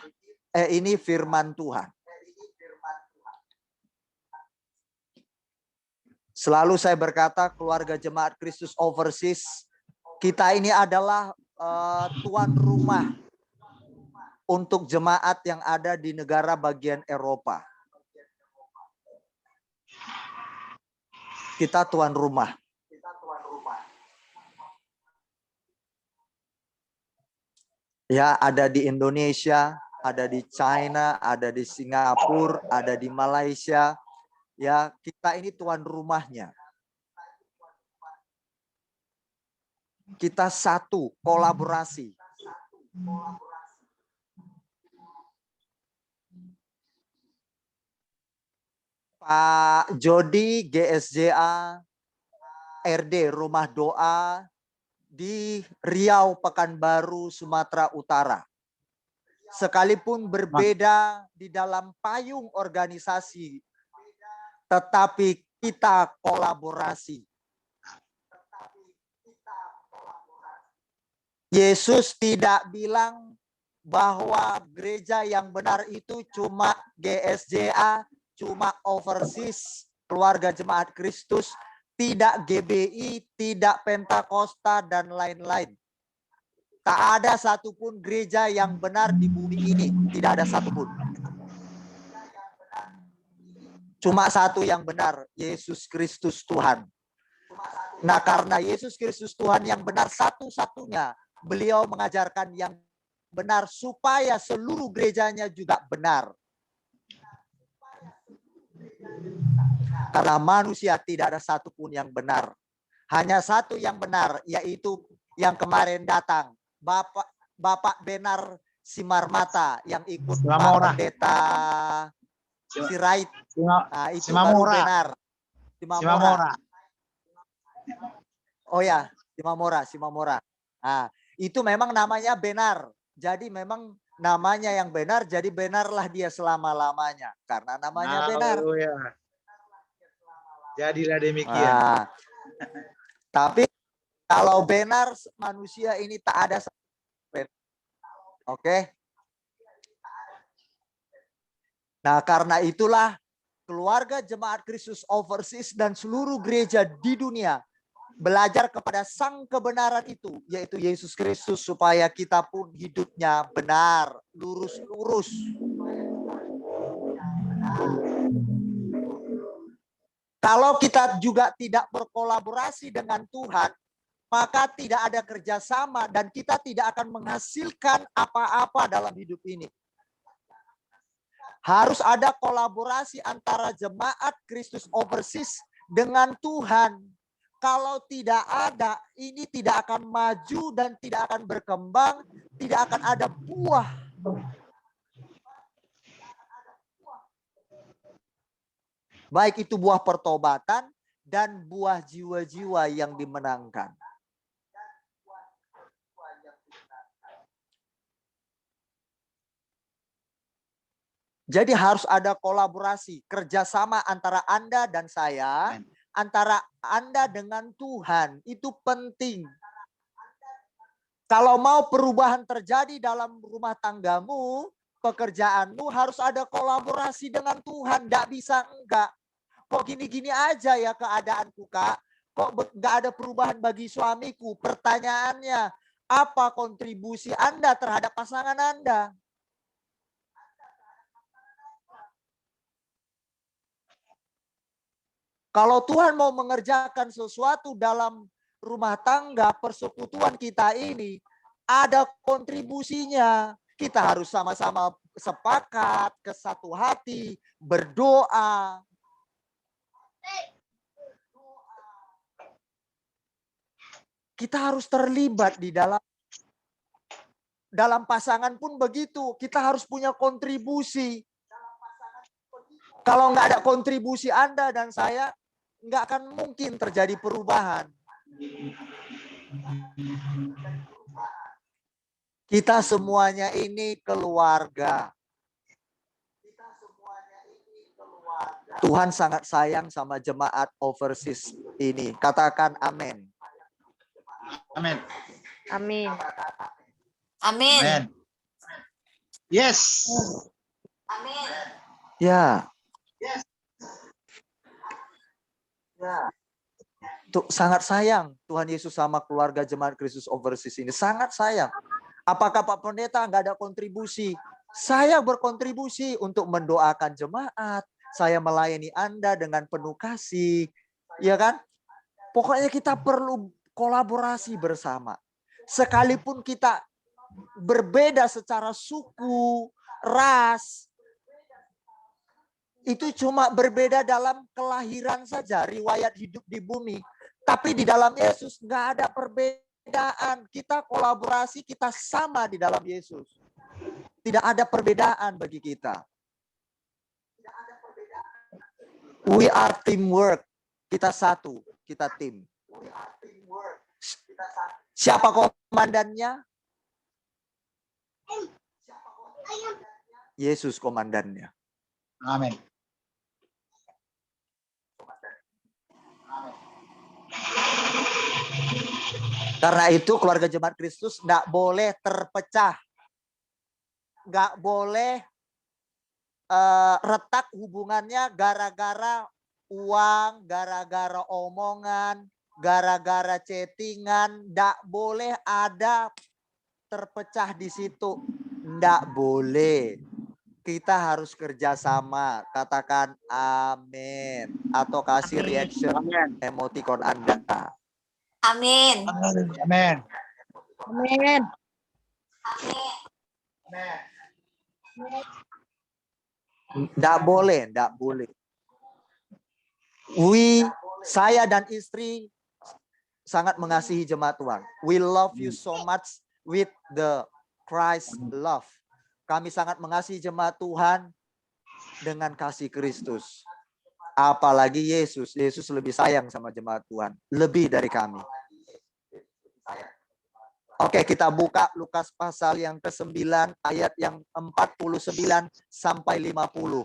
ini firman Tuhan. Selalu saya berkata, keluarga Jemaat Kristus Overseas, kita ini adalah tuan rumah untuk jemaat yang ada di negara bagian Eropa. Kita tuan rumah. Ya, ada di Indonesia, ada di China, ada di Singapura, ada di Malaysia. Ya, kita ini tuan rumahnya. Kita satu, kolaborasi. Pak Jody, GSJA, RD, Rumah Doa, di Riau, Pekanbaru, Sumatera Utara. Sekalipun berbeda di dalam payung organisasi, tetapi kita kolaborasi. Yesus tidak bilang bahwa gereja yang benar itu cuma GSJA, cuma Overseas, keluarga Jemaat Kristus, tidak GBI, tidak Pentakosta, dan lain-lain. Tak ada satupun gereja yang benar di bumi ini. Tidak ada satupun. Cuma satu yang benar, Yesus Kristus Tuhan. Nah, karena Yesus Kristus Tuhan yang benar satu-satunya, beliau mengajarkan yang benar supaya seluruh gerejanya juga benar. Karena manusia tidak ada satupun yang benar. Hanya satu yang benar, yaitu yang kemarin datang. Bapak Benar Simarmata yang ikut Pak Pendeta Sirait. Nah, itu baru benar. Simamora. Oh ya, Simamora. Nah, itu memang namanya benar. Jadi memang namanya yang benar, jadi benarlah dia selama-lamanya. Karena namanya benar. Jadilah demikian. Nah, tapi kalau benar manusia ini tak ada. Oke. Nah, karena itulah keluarga Jemaat Kristus Overseas dan seluruh gereja di dunia belajar kepada sang kebenaran itu, yaitu Yesus Kristus, supaya kita pun hidupnya benar, lurus-lurus. Kalau kita juga tidak berkolaborasi dengan Tuhan, maka tidak ada kerjasama dan kita tidak akan menghasilkan apa-apa dalam hidup ini. Harus ada kolaborasi antara Jemaat Kristus Overseas dengan Tuhan. Kalau tidak ada, ini tidak akan maju dan tidak akan berkembang, tidak akan ada buah. Baik itu buah pertobatan dan buah jiwa-jiwa yang dimenangkan. Jadi harus ada kolaborasi, kerjasama antara Anda dan saya, antara Anda dengan Tuhan, itu penting. Kalau mau perubahan terjadi dalam rumah tanggamu, pekerjaanmu, harus ada kolaborasi dengan Tuhan. Tidak bisa enggak. Kok gini-gini aja ya keadaanku, Kak? Kok enggak ada perubahan bagi suamiku? Pertanyaannya, apa kontribusi Anda terhadap pasangan Anda? Kalau Tuhan mau mengerjakan sesuatu dalam rumah tangga persekutuan kita ini, ada kontribusinya. Kita harus sama-sama sepakat, ke satu hati, berdoa. Kita harus terlibat di dalam pasangan pun begitu. Kita harus punya kontribusi. Kalau nggak ada kontribusi Anda dan saya, nggak akan mungkin terjadi perubahan. Kita semuanya ini keluarga. Tuhan sangat sayang sama jemaat overseas ini. Katakan amin. Amin. Amin. Amin. Amin. Yes. Amin. Ya. Tuh, sangat sayang Tuhan Yesus sama keluarga jemaat Kristus overseas ini. Sangat sayang. Apakah Pak Pendeta nggak ada kontribusi? Saya berkontribusi untuk mendoakan jemaat. Saya melayani Anda dengan penuh kasih. Ya kan? Pokoknya kita perlu kolaborasi bersama. Sekalipun kita berbeda secara suku, ras, itu cuma berbeda dalam kelahiran saja, riwayat hidup di bumi. Tapi di dalam Yesus nggak ada perbedaan. Kita kolaborasi, kita sama di dalam Yesus. Tidak ada perbedaan bagi kita. We are teamwork. Kita satu, kita tim. Siapa komandannya? Yesus komandannya. Amin. Karena itu keluarga jemaat Kristus nggak boleh terpecah. Nggak boleh retak hubungannya gara-gara uang, gara-gara omongan, gara-gara chattingan. Nggak boleh ada terpecah di situ. Nggak boleh. Kita harus kerjasama. Katakan amin. Atau kasih reaction emoticon Anda. Amin. Amin. Amin. Nggak boleh, nggak boleh. Saya dan istri sangat mengasihi jemaat Tuhan. We love you so much with the Christ love. Kami sangat mengasihi jemaat Tuhan dengan kasih Kristus. Apalagi Yesus. Yesus lebih sayang sama jemaat Tuhan. Lebih dari kami. Oke, kita buka Lukas pasal yang ke-9 ayat yang 49 sampai 50.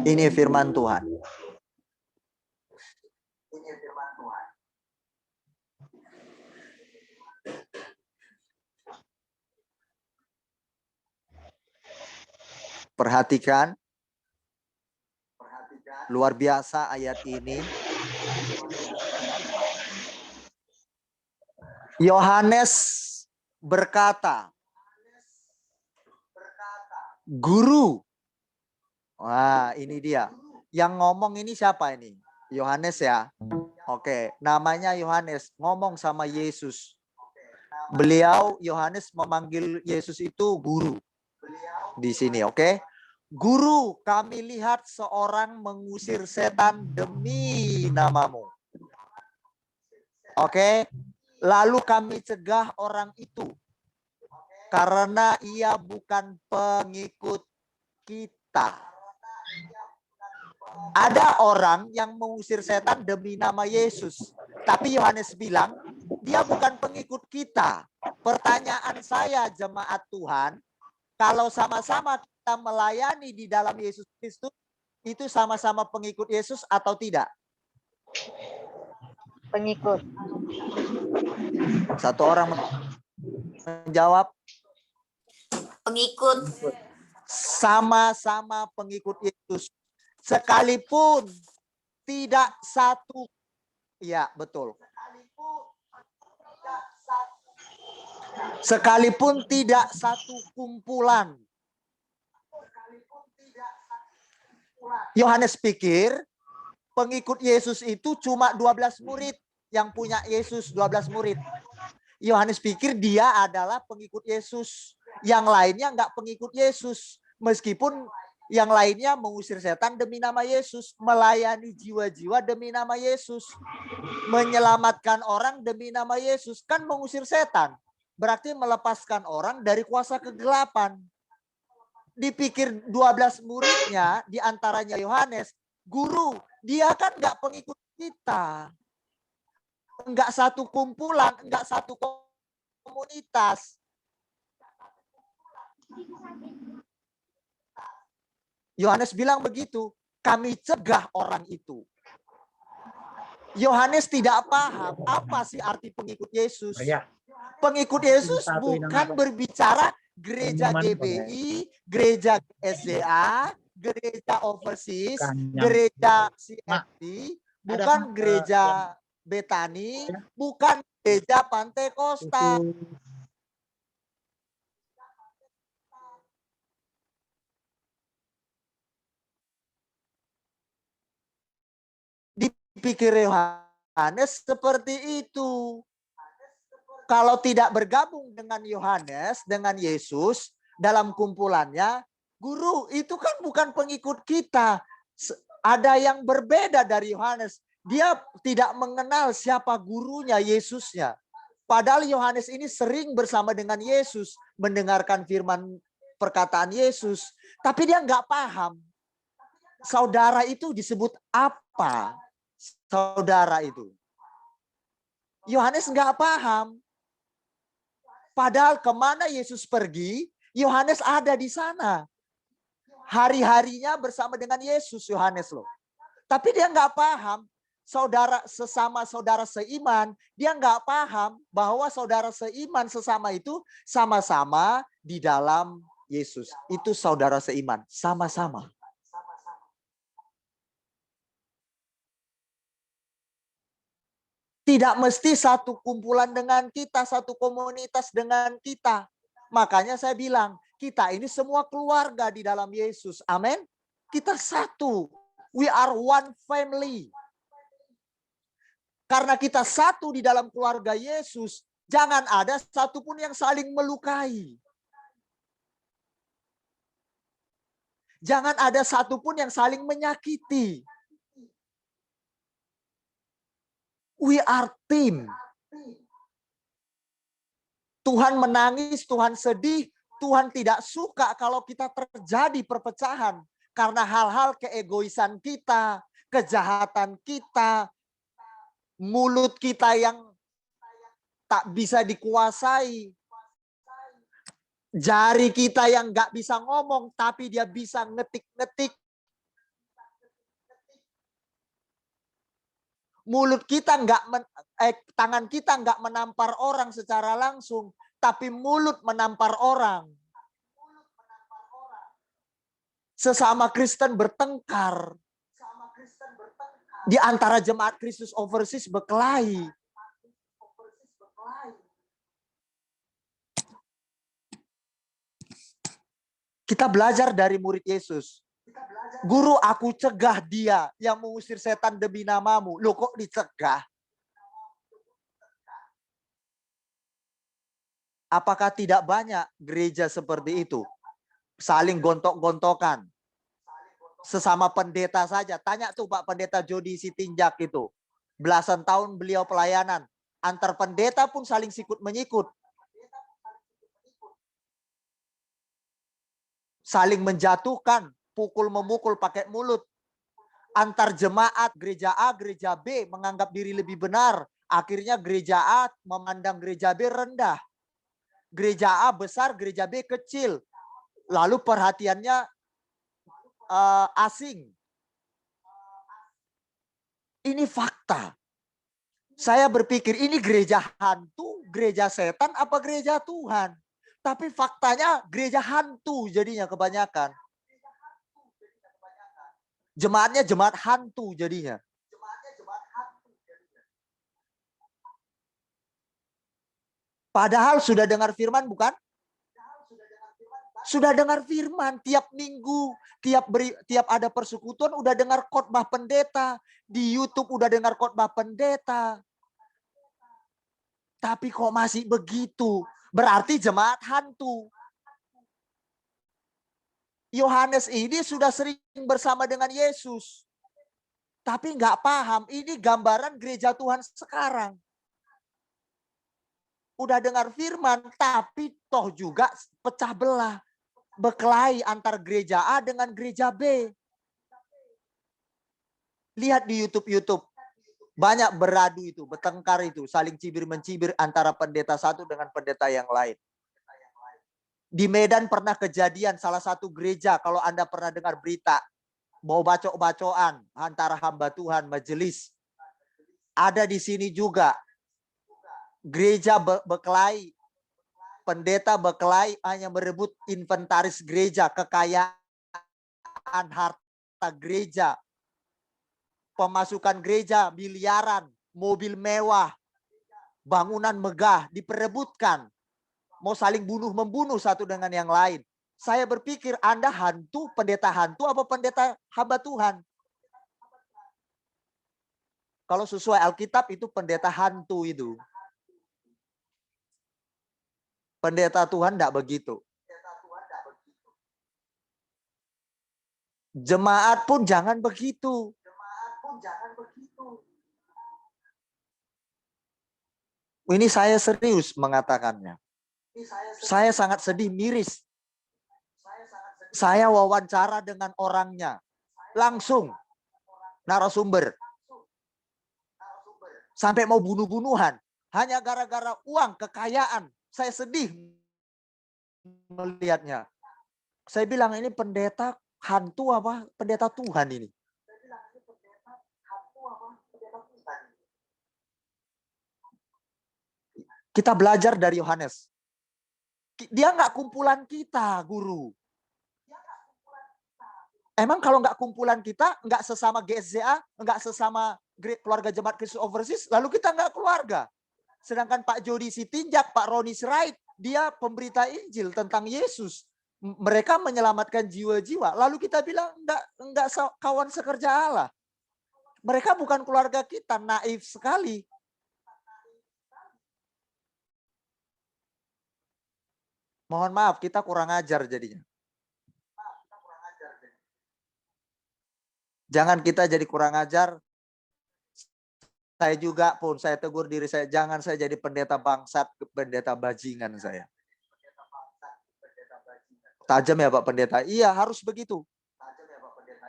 Ini firman Tuhan. Perhatikan. Luar biasa ayat ini. Yohanes berkata, Guru. Wah, ini dia. Yang ngomong ini siapa ini? Yohanes ya. Oke, namanya Yohanes. Ngomong sama Yesus. Beliau, Yohanes memanggil Yesus itu guru. Di sini, oke. Guru, kami lihat seorang mengusir setan demi namamu. Oke. Lalu kami cegah orang itu. Karena ia bukan pengikut kita. Ada orang yang mengusir setan demi nama Yesus. Tapi Yohanes bilang, dia bukan pengikut kita. Pertanyaan saya, jemaat Tuhan, kalau sama-sama kita melayani di dalam Yesus Kristus, itu sama-sama pengikut Yesus atau tidak? Pengikut. Satu orang menjawab, Pengikut. sama-sama pengikut Yesus. Sekalipun tidak satu, ya betul. Sekalipun tidak satu kumpulan Yohanes pikir pengikut Yesus itu cuma 12 murid yang punya Yesus, 12 murid. Yohanes pikir dia adalah pengikut Yesus. Yang lainnya enggak pengikut Yesus. Meskipun yang lainnya mengusir setan demi nama Yesus. Melayani jiwa-jiwa demi nama Yesus. Menyelamatkan orang demi nama Yesus. Kan mengusir setan. Berarti melepaskan orang dari kuasa kegelapan. Dipikir 12 muridnya, diantaranya Yohanes, guru, dia kan enggak pengikut kita. Enggak satu kumpulan, enggak satu komunitas. Yohanes bilang begitu, kami cegah orang itu. Yohanes tidak paham apa sih arti pengikut Yesus. Pengikut Yesus bukan berbicara gereja GBI, gereja SDA, gereja overseas, gereja CFD, bukan gereja Betani, bukan gereja Pantekosta. Dipikir Yohanes seperti itu. Kalau tidak bergabung dengan Yohanes, dengan Yesus dalam kumpulannya, guru itu kan bukan pengikut kita. Ada yang berbeda dari Yohanes. Dia tidak mengenal siapa gurunya, Yesusnya. Padahal Yohanes ini sering bersama dengan Yesus, mendengarkan firman perkataan Yesus. Tapi dia nggak paham. Saudara itu disebut apa? Saudara itu. Yohanes nggak paham. Padahal kemana Yesus pergi, Yohanes ada di sana. Hari-harinya bersama dengan Yesus, Yohanes loh. Tapi dia nggak paham. Saudara sesama saudara seiman, dia nggak paham bahwa saudara seiman sesama itu sama-sama di dalam Yesus. Itu saudara seiman, sama-sama. Tidak mesti satu kumpulan dengan kita, satu komunitas dengan kita. Makanya saya bilang, kita ini semua keluarga di dalam Yesus. Amin. Kita satu. We are one family. Karena kita satu di dalam keluarga Yesus, jangan ada satupun yang saling melukai. Jangan ada satupun yang saling menyakiti. We are team. Tuhan menangis, Tuhan sedih, Tuhan tidak suka kalau kita terjadi perpecahan. Karena hal-hal keegoisan kita, kejahatan kita, mulut kita yang tak bisa dikuasai. Jari kita yang nggak bisa ngomong, tapi dia bisa ngetik-ngetik. Mulut kita tangan kita nggak menampar orang secara langsung, tapi mulut menampar orang. Sesama Kristen bertengkar. Di antara jemaat Kristus Overseas berkelahi. Kita belajar dari murid Yesus. Guru, aku cegah dia yang mengusir setan demi namamu. Loh kok dicegah? Apakah tidak banyak gereja seperti itu? Saling gontok-gontokan. Sesama pendeta saja. Tanya tuh Pak Pendeta Jody Sitinjak itu. Belasan tahun beliau pelayanan. Antar pendeta pun saling sikut menyikut. Saling menjatuhkan. Pukul memukul pakai mulut. Antar jemaat gereja A, gereja B menganggap diri lebih benar. Akhirnya gereja A memandang gereja B rendah. Gereja A besar, gereja B kecil. Lalu perhatiannya asing. Ini fakta. Saya berpikir ini gereja hantu, gereja setan, apa gereja Tuhan? Tapi faktanya gereja hantu jadinya kebanyakan. Jemaatnya jemaat hantu jadinya. Padahal sudah dengar firman bukan? Sudah dengar firman tiap minggu, tiap ada persekutuan udah dengar khotbah pendeta, di YouTube udah dengar khotbah pendeta. Tapi kok masih begitu? Berarti jemaat hantu. Yohanes ini sudah sering bersama dengan Yesus. Tapi nggak paham, ini gambaran gereja Tuhan sekarang. Udah dengar firman, tapi toh juga pecah belah. Berkelahi antar gereja A dengan gereja B. Lihat di YouTube. Banyak beradu itu, bertengkar itu, saling cibir-mencibir antara pendeta satu dengan pendeta yang lain. Di Medan pernah kejadian salah satu gereja, kalau Anda pernah dengar berita, mau bacok-bacokan antara hamba Tuhan, majelis. Ada di sini juga. Gereja berkelahi, pendeta berkelahi hanya merebut inventaris gereja, kekayaan harta gereja. Pemasukan gereja miliaran, mobil mewah, bangunan megah diperebutkan. Mau saling bunuh-membunuh satu dengan yang lain. Saya berpikir Anda hantu, pendeta hantu, apa pendeta hamba Tuhan? Kalau sesuai Alkitab itu pendeta hantu itu. Pendeta Tuhan tidak begitu. Jemaat pun jangan begitu. Ini saya serius mengatakannya. Saya sangat sedih, miris. Saya wawancara dengan orangnya. Langsung. Narasumber. Sampai mau bunuh-bunuhan. Hanya gara-gara uang, kekayaan. Saya sedih melihatnya. Saya bilang ini pendeta hantu apa? Pendeta Tuhan ini. Kita belajar dari Yohanes. Dia nggak kumpulan kita, guru. Emang kalau nggak kumpulan kita, nggak sesama GSZA, nggak sesama keluarga Jemaat Kristus Overseas, lalu kita nggak keluarga. Sedangkan Pak Jody Sitinjak, Pak Roni Sirait, dia pemberita Injil tentang Yesus. Mereka menyelamatkan jiwa-jiwa. Lalu kita bilang nggak kawan sekerja Allah. Mereka bukan keluarga kita, naif sekali. Mohon maaf, kita kurang ajar jadinya. Jangan kita jadi kurang ajar. Saya juga pun, saya tegur diri saya. Jangan saya jadi pendeta bangsat, pendeta bajingan saya. Tajam ya Pak Pendeta? Iya, harus begitu.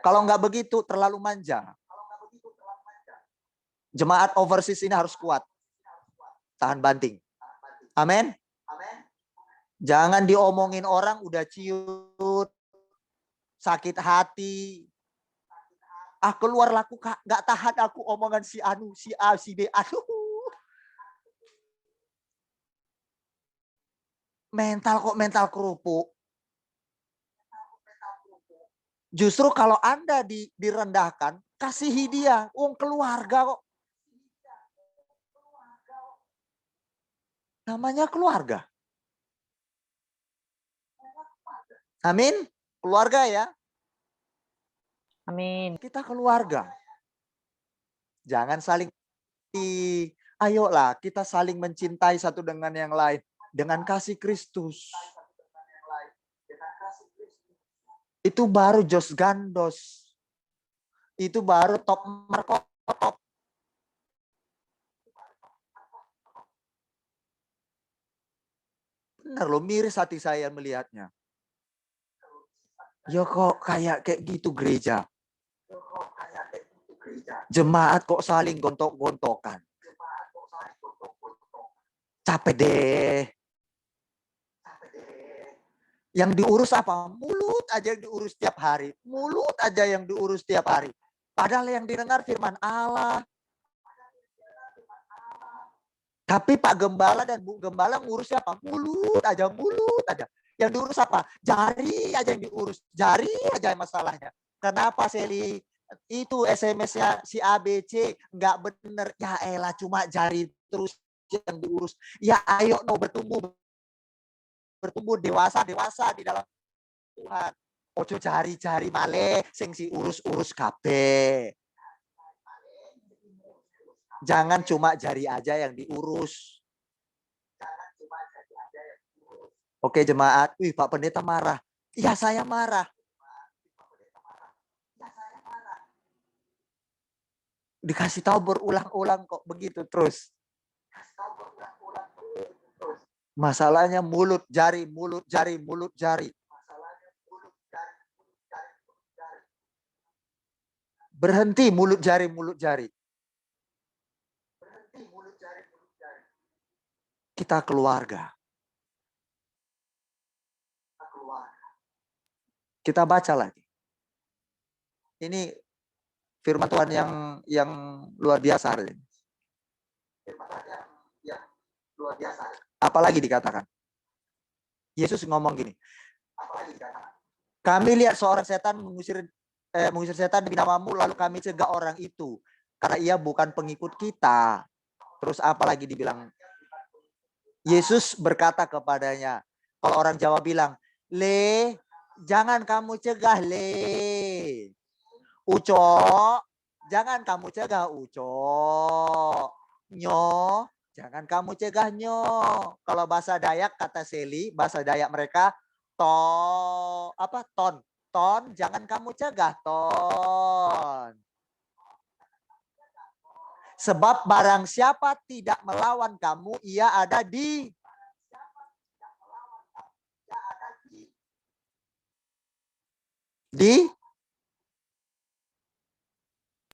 Kalau nggak begitu, terlalu manja. Jemaat overseas ini harus kuat. Tahan banting. Amin. Jangan diomongin orang udah ciut, sakit hati. Keluar laku nggak tahan aku omongan si Anu, si A, si B. Aduh. Mental kerupuk. Justru kalau Anda direndahkan, kasihi dia. Keluarga kok. Namanya keluarga. Amin. Keluarga ya. Amin. Kita keluarga. Jangan saling. Ayolah kita saling mencintai satu dengan yang lain. Dengan kasih Kristus. Itu baru Jos Gandos. Itu baru top markot. Benar loh, miris hati saya melihatnya. Ya kok kayak gitu gereja. Jemaat kok saling gontok-gontokan. Capek deh. Yang diurus apa? Mulut aja yang diurus tiap hari. Mulut aja yang diurus tiap hari. Padahal yang didengar firman Allah. Tapi Pak Gembala dan Bu Gembala ngurus apa? Mulut aja, mulut aja. Yang diurus apa? Jari aja yang diurus. Jari aja masalahnya. Kenapa Seli? Itu SMS-nya si ABC nggak bener. Ya elah cuma jari terus yang diurus. Ya ayo bertumbuh dewasa di dalam Tuhan. Ojo cari-cari malih sing si urus-urus kabeh. Jangan cuma jari aja yang diurus. Oke jemaat, wih Pak Pendeta marah. Ya saya marah. Dikasih tahu berulang-ulang kok begitu terus. Masalahnya mulut jari, mulut jari, mulut jari. Berhenti mulut jari, mulut jari. Kita keluarga. Kita baca lagi. Ini firman Tuhan yang luar biasa hari ini. Apalagi dikatakan. Yesus ngomong gini. Kami lihat seorang setan mengusir setan demi namamu, lalu kami cegah orang itu karena ia bukan pengikut kita. Terus apalagi dibilang? Yesus berkata kepadanya, kalau orang Jawa bilang, "Le, jangan kamu cegah, Le. Uco, jangan kamu cegah, Uco. Nyo, jangan kamu cegah, Nyo." Kalau bahasa Dayak kata Seli, bahasa Dayak mereka ton, jangan kamu cegah, ton. Sebab barang siapa tidak melawan kamu, ia ada di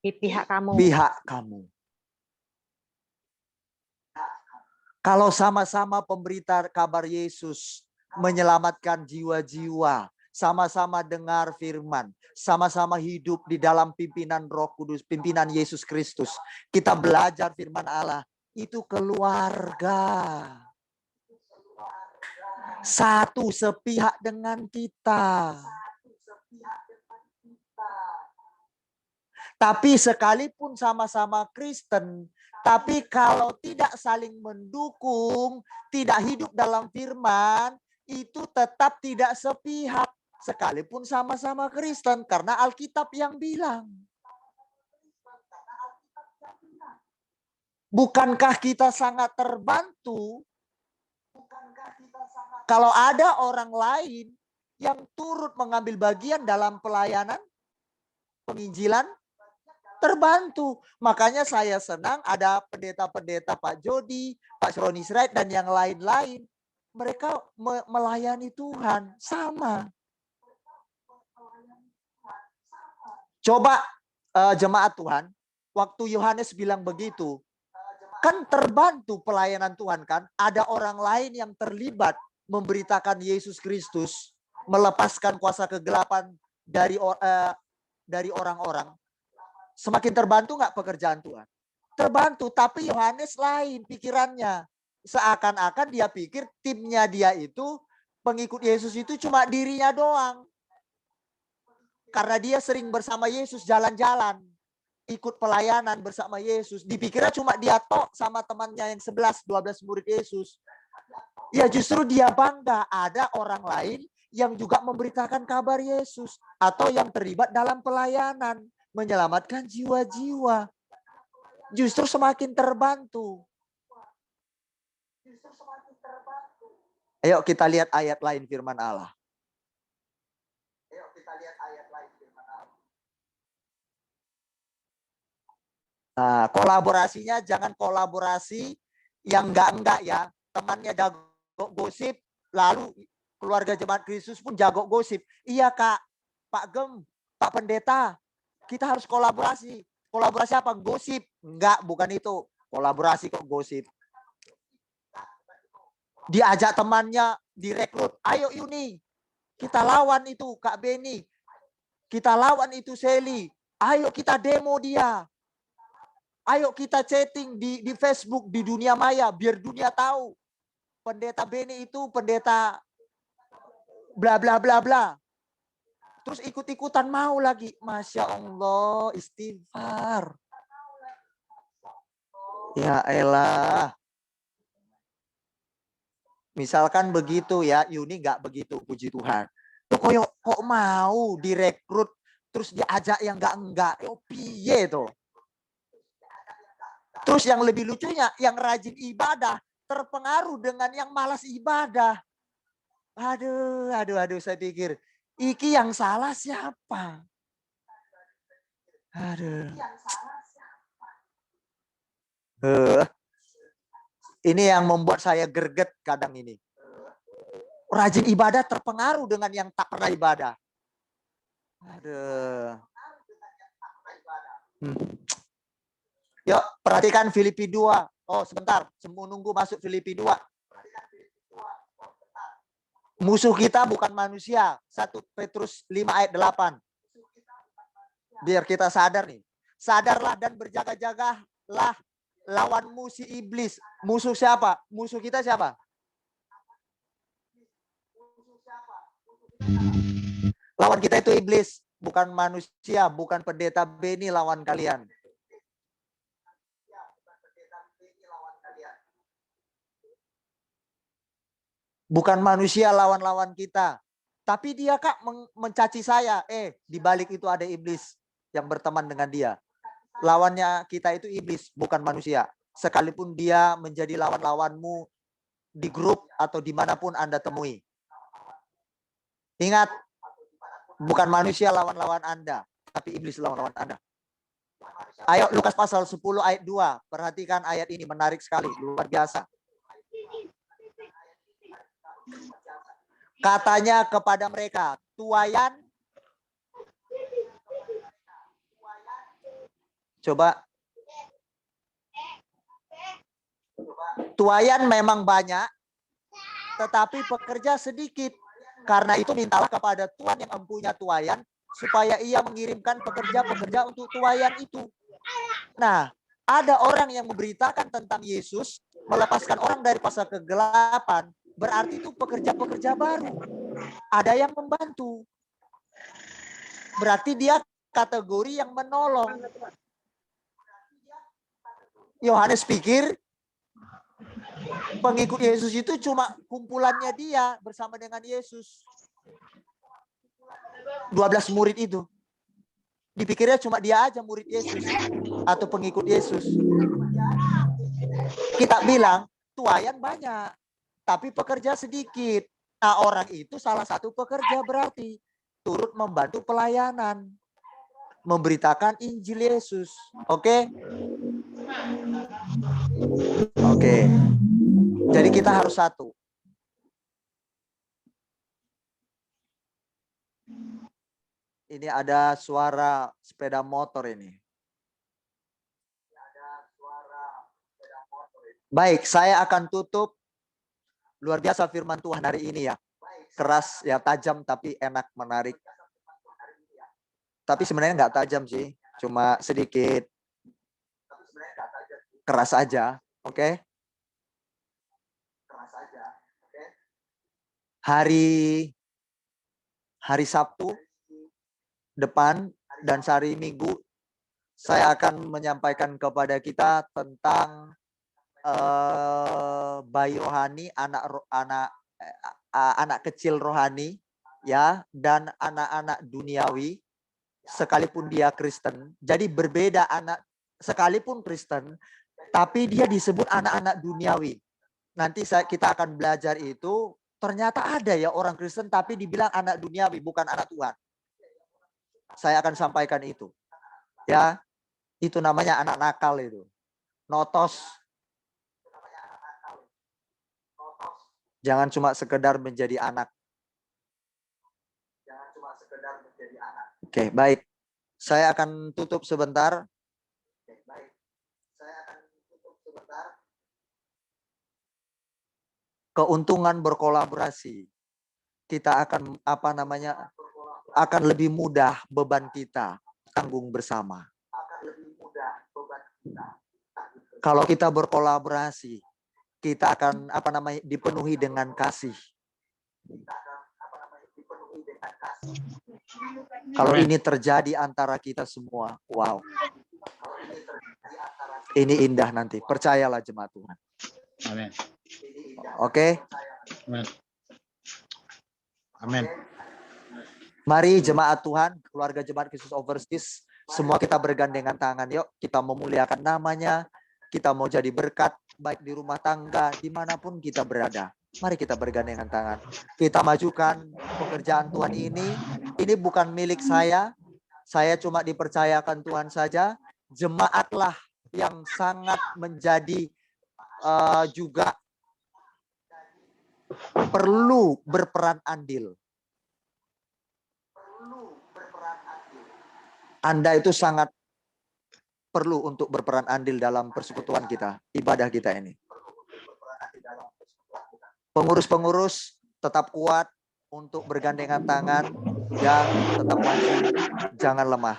pihak kamu. pihak kamu. Kalau sama-sama pemberita kabar Yesus menyelamatkan jiwa-jiwa, sama-sama dengar firman, sama-sama hidup di dalam pimpinan Roh Kudus, pimpinan Yesus Kristus. Kita belajar firman Allah, itu keluarga. Satu sepihak dengan kita. Tapi sekalipun sama-sama Kristen, tapi kalau tidak saling mendukung, tidak hidup dalam firman, itu tetap tidak sepihak. Sekalipun sama-sama Kristen, karena Alkitab yang bilang. Bukankah kita sangat terbantu kalau ada orang lain yang turut mengambil bagian dalam pelayanan penginjilan? Terbantu. Makanya saya senang ada pendeta-pendeta Pak Jody, Pak Roni Sirait, dan yang lain-lain. Mereka melayani Tuhan. Sama. Coba jemaat Tuhan, waktu Yohanes bilang begitu, kan terbantu pelayanan Tuhan kan? Ada orang lain yang terlibat memberitakan Yesus Kristus, melepaskan kuasa kegelapan dari orang-orang. Semakin terbantu nggak pekerjaan Tuhan? Terbantu, tapi Yohanes lain pikirannya. Seakan-akan dia pikir timnya dia itu, pengikut Yesus itu cuma dirinya doang. Karena dia sering bersama Yesus jalan-jalan. Ikut pelayanan bersama Yesus. Dipikirnya cuma dia tok sama temannya yang 11-12 murid Yesus. Ya justru dia bangga ada orang lain yang juga memberitakan kabar Yesus. Atau yang terlibat dalam pelayanan. Menyelamatkan jiwa-jiwa. Justru semakin terbantu. Ayo kita lihat ayat lain firman Allah. Nah, kolaborasinya jangan kolaborasi yang enggak ya. Temannya jago gosip, lalu keluarga jemaat Kristus pun jago gosip. Iya Kak, Pak Gem, Pak Pendeta, kita harus kolaborasi. Kolaborasi apa? Gosip. Enggak, bukan itu. Kolaborasi kok gosip. Diajak temannya, direkrut. Ayo Yuni, kita lawan itu Kak Beni. Kita lawan itu Seli. Ayo kita demo dia. Ayo kita chatting di Facebook, di dunia maya, biar dunia tahu. Pendeta Beni itu pendeta bla bla bla bla. Terus ikut-ikutan mau lagi. Masya Allah, istighfar. Ya elah. Misalkan begitu ya, Yuni nggak begitu, puji Tuhan. Kok mau direkrut terus diajak yang enggak. Oh piye tuh. Terus yang lebih lucunya, yang rajin ibadah terpengaruh dengan yang malas ibadah. Aduh, saya pikir, iki yang salah siapa? Aduh. Ini yang membuat saya greget kadang ini. Rajin ibadah terpengaruh dengan yang tak pernah ibadah. Aduh. Yuk, perhatikan Filipi 2. Oh, sebentar. Menunggu masuk Filipi 2. Musuh kita bukan manusia. 1 Petrus 5 ayat 8. Biar kita sadar nih. Sadarlah dan berjaga-jagalah lawanmu si iblis. Musuh siapa? Musuh kita siapa? Lawan kita itu iblis. Bukan manusia. Bukan pendeta Beni lawan kalian. Bukan manusia lawan-lawan kita. Tapi dia Kak mencaci saya. Di balik itu ada iblis yang berteman dengan dia. Lawannya kita itu iblis, bukan manusia. Sekalipun dia menjadi lawan-lawanmu di grup atau dimanapun Anda temui. Ingat, bukan manusia lawan-lawan Anda, tapi iblis lawan-lawan Anda. Ayo Lukas pasal 10 ayat 2. Perhatikan ayat ini, menarik sekali, luar biasa. Katanya kepada mereka, tuayan. Coba. Tuayan memang banyak, tetapi pekerja sedikit. Karena itu mintalah kepada Tuhan yang mempunyai tuayan, supaya ia mengirimkan pekerja-pekerja untuk tuayan itu. Nah, ada orang yang memberitakan tentang Yesus, melepaskan orang dari pasal kegelapan, berarti itu pekerja-pekerja baru. Ada yang membantu. Berarti dia kategori yang menolong. Yohanes pikir pengikut Yesus itu cuma kumpulannya dia bersama dengan Yesus. 12 murid itu. Dipikirnya cuma dia aja murid Yesus atau pengikut Yesus. Kita bilang tuayan banyak, tapi pekerja sedikit. Nah, orang itu salah satu pekerja berarti turut membantu pelayanan, memberitakan Injil Yesus. Oke? Oke. Jadi kita harus satu. Ini ada suara sepeda motor ini. Baik, saya akan tutup. Luar biasa firman Tuhan hari ini ya. Keras, ya tajam tapi enak, menarik. Tapi sebenarnya nggak tajam sih. Cuma sedikit keras aja. Oke? Hari Sabtu depan dan hari Minggu saya akan menyampaikan kepada kita tentang bayi rohani, anak kecil rohani, ya, dan anak-anak duniawi, sekalipun dia Kristen. Jadi berbeda anak sekalipun Kristen, tapi dia disebut anak-anak duniawi. Nanti kita akan belajar itu. Ternyata ada ya orang Kristen tapi dibilang anak duniawi, bukan anak Tuhan. Saya akan sampaikan itu. Ya, itu namanya anak nakal itu. Notos. Jangan cuma sekedar menjadi anak. Oke, baik. Saya akan tutup sebentar. Keuntungan berkolaborasi. Kita akan akan lebih mudah beban kita tanggung bersama. Kalau kita berkolaborasi, kita akan dipenuhi dengan kasih. Kalau ini terjadi antara kita semua, wow. Ini indah nanti. Percayalah jemaat Tuhan. Amin. Oke? Amin. Amin. Mari jemaat Tuhan, keluarga jemaat Kristus Overseas, semua kita bergandengan tangan. Yuk kita memuliakan namanya. Kita mau jadi berkat, baik di rumah tangga, dimanapun kita berada. Mari kita bergandengan tangan. Kita majukan pekerjaan Tuhan ini. Ini bukan milik saya. Saya cuma dipercayakan Tuhan saja. Jemaatlah yang sangat menjadi juga perlu berperan andil. Anda itu sangat perlu untuk berperan andil dalam persekutuan kita, ibadah kita ini. Pengurus-pengurus tetap kuat untuk bergandengan tangan dan tetap maju, jangan lemah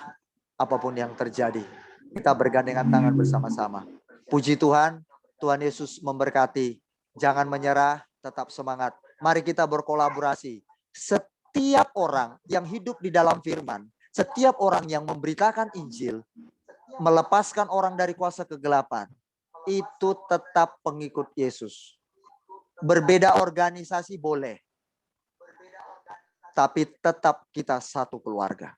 apapun yang terjadi. Kita bergandengan tangan bersama-sama. Puji Tuhan, Tuhan Yesus memberkati. Jangan menyerah, tetap semangat. Mari kita berkolaborasi. Setiap orang yang hidup di dalam firman, setiap orang yang memberitakan Injil, melepaskan orang dari kuasa kegelapan, itu tetap pengikut Yesus. Berbeda organisasi boleh, tapi tetap kita satu keluarga.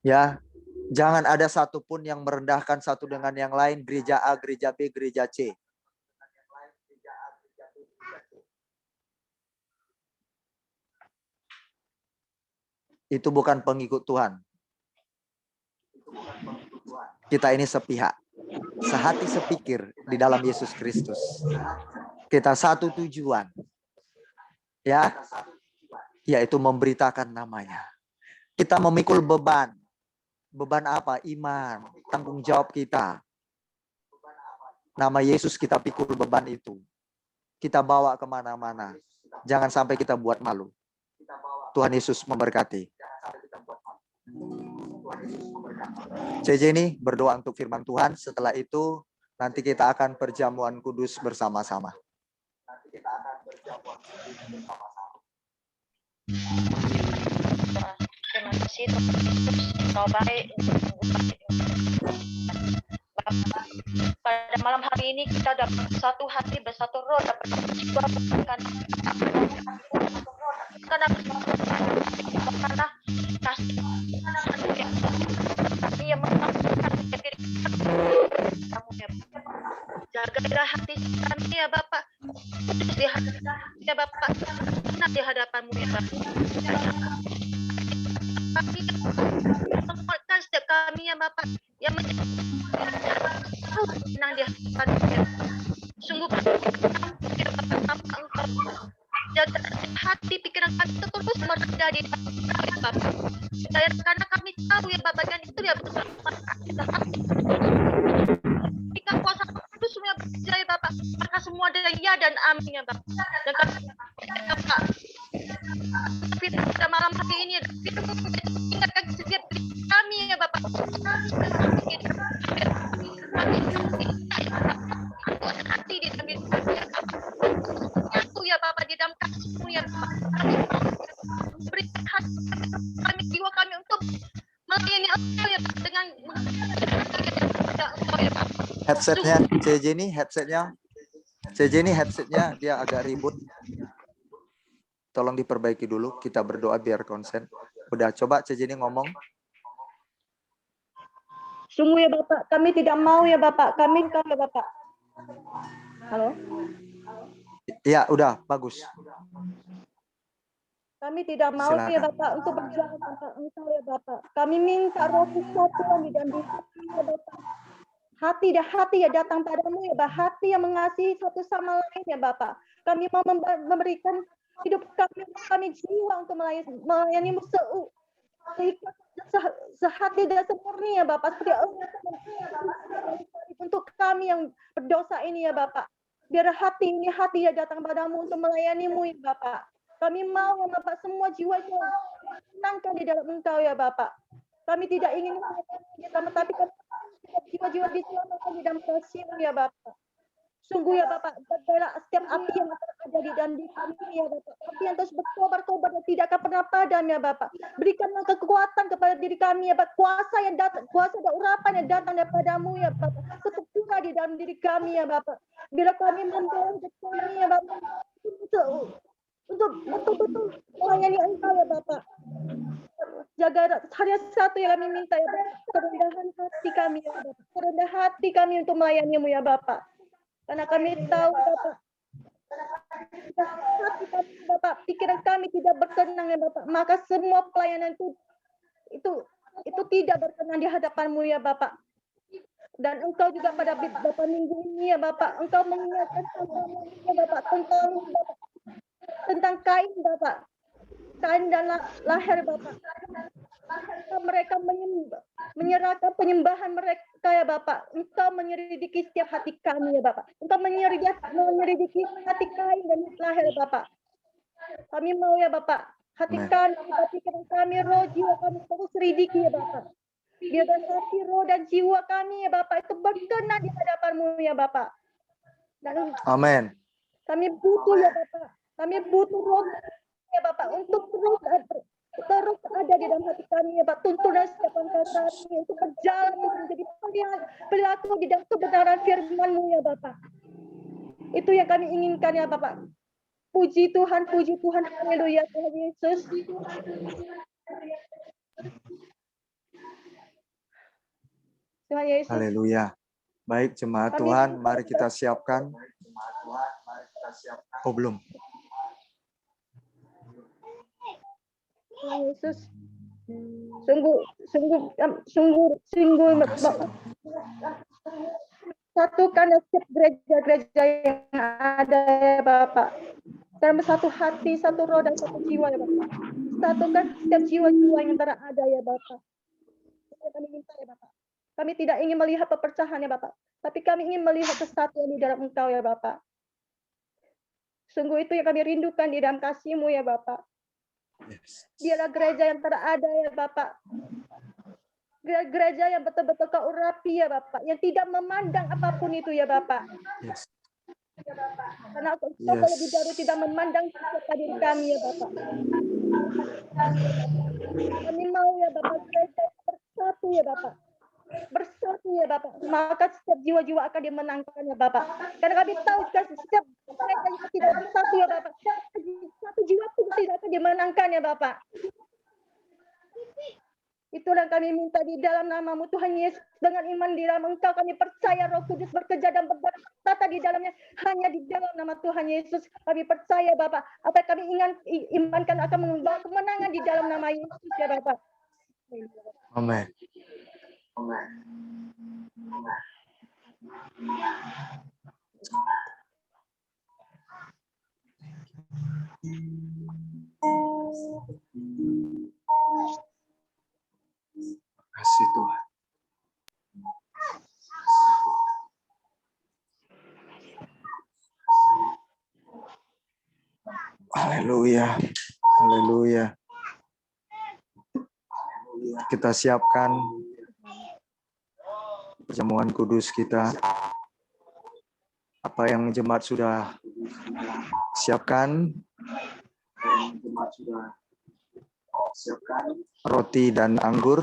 Ya, jangan ada satupun yang merendahkan satu dengan yang lain, gereja A, gereja B, gereja C. Itu bukan pengikut Tuhan. Kita ini sepihak, sehati sepikir di dalam Yesus Kristus. Kita satu tujuan, ya, yaitu memberitakan namanya. Kita memikul beban. Beban apa? Iman, tanggung jawab kita. Nama Yesus kita pikul beban itu. Kita bawa kemana-mana. Jangan sampai kita buat malu. Tuhan Yesus memberkati. CJ ini berdoa untuk firman Tuhan. Setelah itu nanti kita akan perjamuan kudus bersama-sama. Terima kasih Tuhan Yesus, Engkau baik. Pada malam hari ini kita dapat satu hati bersatu roh, dapat jiwa karena kasih yang mengampuni diri kamu ya. Jagalah hati kami ya Bapak, kudus di hati ya Bapak, benar di hadapanmu ya Bapak. Kami menguatkan setiap kami ya Bapak yang menang di hadapanmu ya. Sungguh ya Bapak, Engkau jaga hati pikiran kami terus merendah di hadapanmu ya Bapak. Karena kami tahu ya Bapak, dan itu ya betul kita jika kuasa kudus semua berjaya Bapak, maka semua ada ya dan amin ya Bapak. Dan kami Bapak, pada malam hari ini ingatkan setiap kami ya Bapak. Hati di dalam aku ya Bapak, di dalam kasih-Mu ya Bapak. Berikan hati kami, jiwa kami untuk melayani Engkau ya Bapak, dengan Engkau ya Bapak. Headsetnya CJ ini headsetnya dia agak ribut. Tolong diperbaiki dulu. Kita berdoa biar konsen. Udah, coba CJ ini ngomong. Sungguh ya Bapak, kami tidak mau ya Bapak, kami ya Bapak. Halo? Ya, udah, bagus. Kami tidak mau Silakan. ya Bapak untuk berjalan tanpa Engkau ya Bapak. Kami minta Roh Kesatuan di dalam hati ya Bapak. Hati ya datang padamu ya Bapak. Hati yang mengasihi satu sama lain ya Bapak. Kami mau memberikan hidup kami jiwa untuk melayani-Mu sehati dan semurni ya Bapak. Seperti untuk kami yang berdosa ini ya Bapak. Biar hati ya datang padamu untuk melayani-Mu ya Bapak. Kami mau ya Bapak, semua jiwa menangkan di dalam Engkau ya Bapak. Kami tidak ingin tapi jiwa-jiwa diselamatkan di dalam kasih-Mu ya Bapak. Sungguh ya Bapak, jagalah setiap api yang ada di dalam diri kami ya Bapak. Api yang terus berkobar-kobar dan tidak akan pernah padam ya Bapak. Berikanlah kekuatan kepada diri kami ya Bapak. Kuasa dan urapan yang datang daripada-Mu ya Bapak. Tetap pula di dalam diri kami ya Bapak. Bila kami membawa hidup kami ya Bapak, untuk betul-betul melayani Engkau ya Bapak. Jaga hanya satu yang kami minta ya Bapak, kerendahan hati kami ya Bapak. Kerendahan hati kami untuk melayani-Mu ya Bapak. Karena kami tahu Bapak, hati kami Bapak, pikiran kami tidak berkenan ya Bapak. Maka semua pelayanan itu tidak berkenan di hadapan-Mu ya Bapak. Dan Engkau juga pada Bapak minggu ini ya Bapak, Engkau mengingatkan hamba-Mu ya Bapak tentang Kain Bapak. Kain dan Lahir Bapak. Mereka menyerahkan penyembahan mereka ya Bapak. Engkau menyelidiki setiap hati kami ya Bapak. Engkau menyelidiki hati Kain dan Lahir Bapak. Kami mau ya Bapak, hati kami, pikiran kami, roh, jiwa kami terus selidiki ya Bapak. Biar hati, roh, dan jiwa kami ya Bapak itu berkenan di hadapan-Mu ya Bapak. Dan Amin. kami butuh ya Bapak. Kami butuh roh ya Bapak untuk terus ada di dalam hati kami ya Bapak. Tuntunan setiap langkah kami untuk berjalan menjadi pelaku di dalam kebenaran firman-Mu ya Bapak. Itu yang kami inginkan ya Bapak. Puji Tuhan, haleluya Tuhan Yesus. Tuhan Yesus. Haleluya. Baik jemaat Tuhan, mari kita siapkan. Oh belum. Tuhan Yesus. Sungguh satukan setiap gereja-gereja yang ada ya Bapak. Dalam satu hati, satu roh, dan satu jiwa ya Bapak. Satukan setiap jiwa-jiwa yang ada ya Bapak. Yang kami minta ya Bapak. Kami tidak ingin melihat perpecahan ya Bapak. Tapi kami ingin melihat kesatuan di dalam Engkau ya Bapak. Sungguh itu yang kami rindukan di dalam kasih-Mu ya Bapak. Biarlah gereja yang terada ya Bapak. Gereja yang betul-betul Kau urapi ya Bapak. Yang tidak memandang apapun itu ya Bapak. Yes. Karena Engkau lebih dari tidak memandang siapa diri kami ya Bapak. Kami mau ya Bapak gereja bersatu ya Bapak. Bersatu ya Bapak. Maka setiap jiwa-jiwa akan dimenangkan ya Bapak. Karena kami tahu setiap gereja yang tidak bersatu ya Bapak. Satu jiwa pun tidak akan dimenangkan ya Bapak. Itulah kami minta di dalam nama-Mu Tuhan Yesus. Dengan iman di dalam Engkau kami percaya Roh Kudus bekerja dan bertata di dalamnya. Hanya di dalam nama Tuhan Yesus kami percaya Bapak. Apa yang kami imankan akan membawa kemenangan di dalam nama Yesus ya Bapak. Amin. Terima kasih Tuhan. Haleluya. Haleluya. Kita siapkan perjamuan kudus kita. Apa yang jemaat sudah siapkan? Roti dan anggur.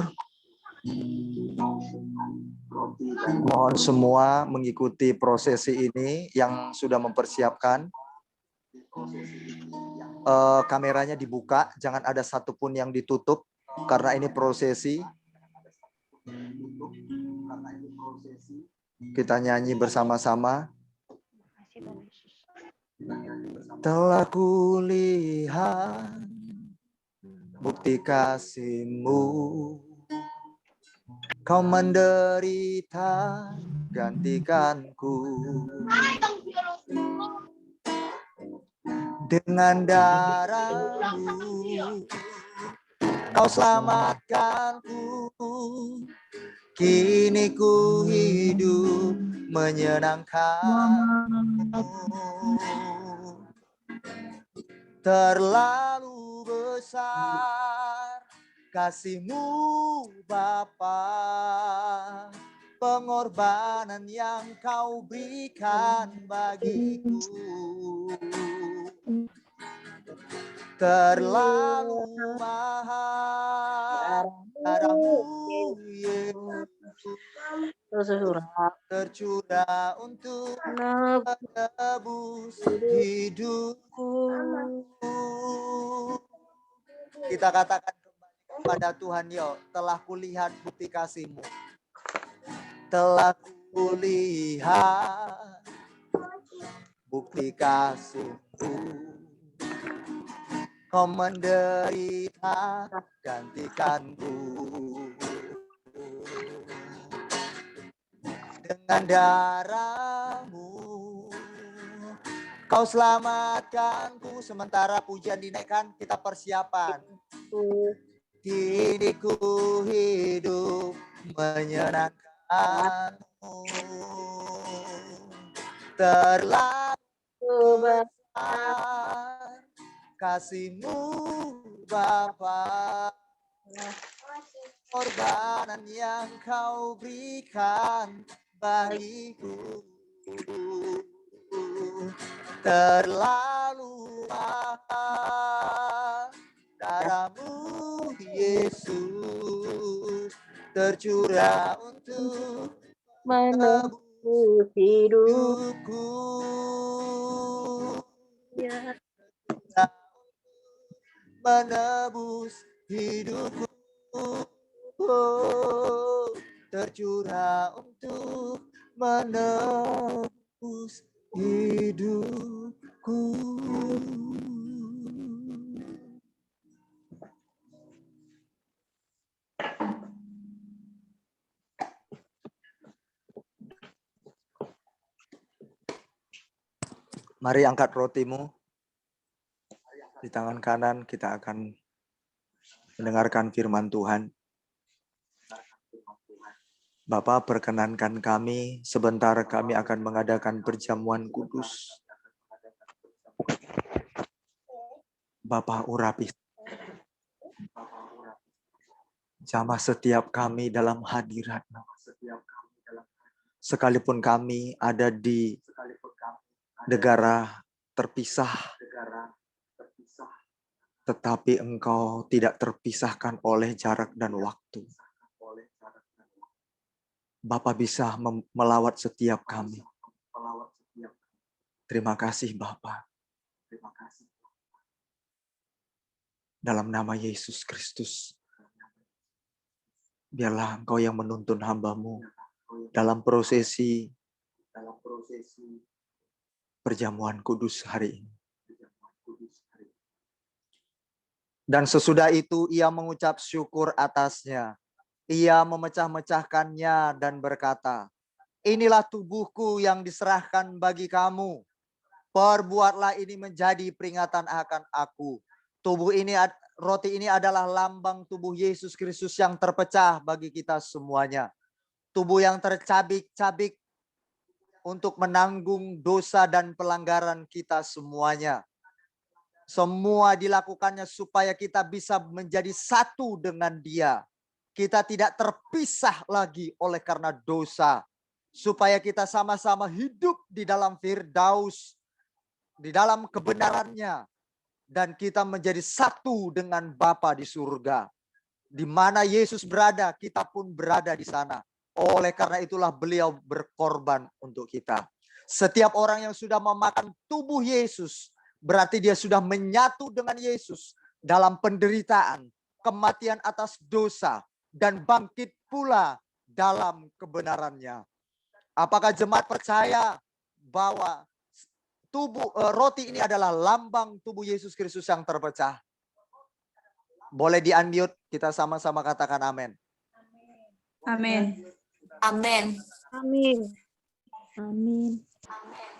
Mohon semua mengikuti prosesi ini yang sudah mempersiapkan. Kameranya dibuka, jangan ada satupun yang ditutup karena ini prosesi. Kita nyanyi bersama-sama. Telah kulihat bukti kasih-Mu, Kau menderita gantikanku. Dengan darah-Mu Kau selamatkanku. Kini ku hidup menyenangkan-Mu. Terlalu besar kasih-Mu Bapa, pengorbanan yang Kau berikan bagiku. Terlalu mahal darah-Mu Yesus, tercurah untuk menebus hidupku. Kita katakan kembali kepada Tuhan, yuk. Telah kulihat bukti kasih-Mu. Telah kulihat bukti kasih-Mu. Kau menderita gantikanku. Dengan darah-Mu Kau selamatkanku. Sementara pujian dinaikkan, kita persiapan. Kini ku hidup menyenangkan-Mu. Terlalu besar kasih-Mu Bapa. Korbanan yang Kau berikan bagiku terlalu mahal. Darah-Mu Yesus tercurah untuk menebus hidupku. Menebus hidupku. Tercurah untuk menebus hidupku. Mari angkat rotimu. Di tangan kanan kita akan mendengarkan firman Tuhan. Bapak, perkenankan kami, sebentar kami akan mengadakan perjamuan kudus. Bapak, urapi jamah setiap kami dalam hadirat-Mu. Sekalipun kami ada di negara terpisah, tetapi Engkau tidak terpisahkan oleh jarak dan waktu. Bapa bisa melawat setiap kami. Terima kasih Bapa. Dalam nama Yesus Kristus, biarlah Engkau yang menuntun hamba-Mu dalam prosesi perjamuan kudus hari ini. Dan sesudah itu ia mengucap syukur atasnya. Ia memecah-mecahkannya dan berkata, inilah tubuhku yang diserahkan bagi kamu. Perbuatlah ini menjadi peringatan akan aku. Roti ini adalah lambang tubuh Yesus Kristus yang terpecah bagi kita semuanya. Tubuh yang tercabik-cabik untuk menanggung dosa dan pelanggaran kita semuanya. Semua dilakukannya supaya kita bisa menjadi satu dengan Dia. Kita tidak terpisah lagi oleh karena dosa. Supaya kita sama-sama hidup di dalam Firdaus, di dalam kebenarannya. Dan kita menjadi satu dengan Bapa di surga. Di mana Yesus berada, kita pun berada di sana. Oleh karena itulah beliau berkorban untuk kita. Setiap orang yang sudah memakan tubuh Yesus, berarti dia sudah menyatu dengan Yesus dalam penderitaan, kematian atas dosa, dan bangkit pula dalam kebenarannya. Apakah jemaat percaya bahwa roti ini adalah lambang tubuh Yesus Kristus yang terpecah? Boleh di-unmute, kita sama-sama katakan amin. Amin. Amin. Amin. Amin.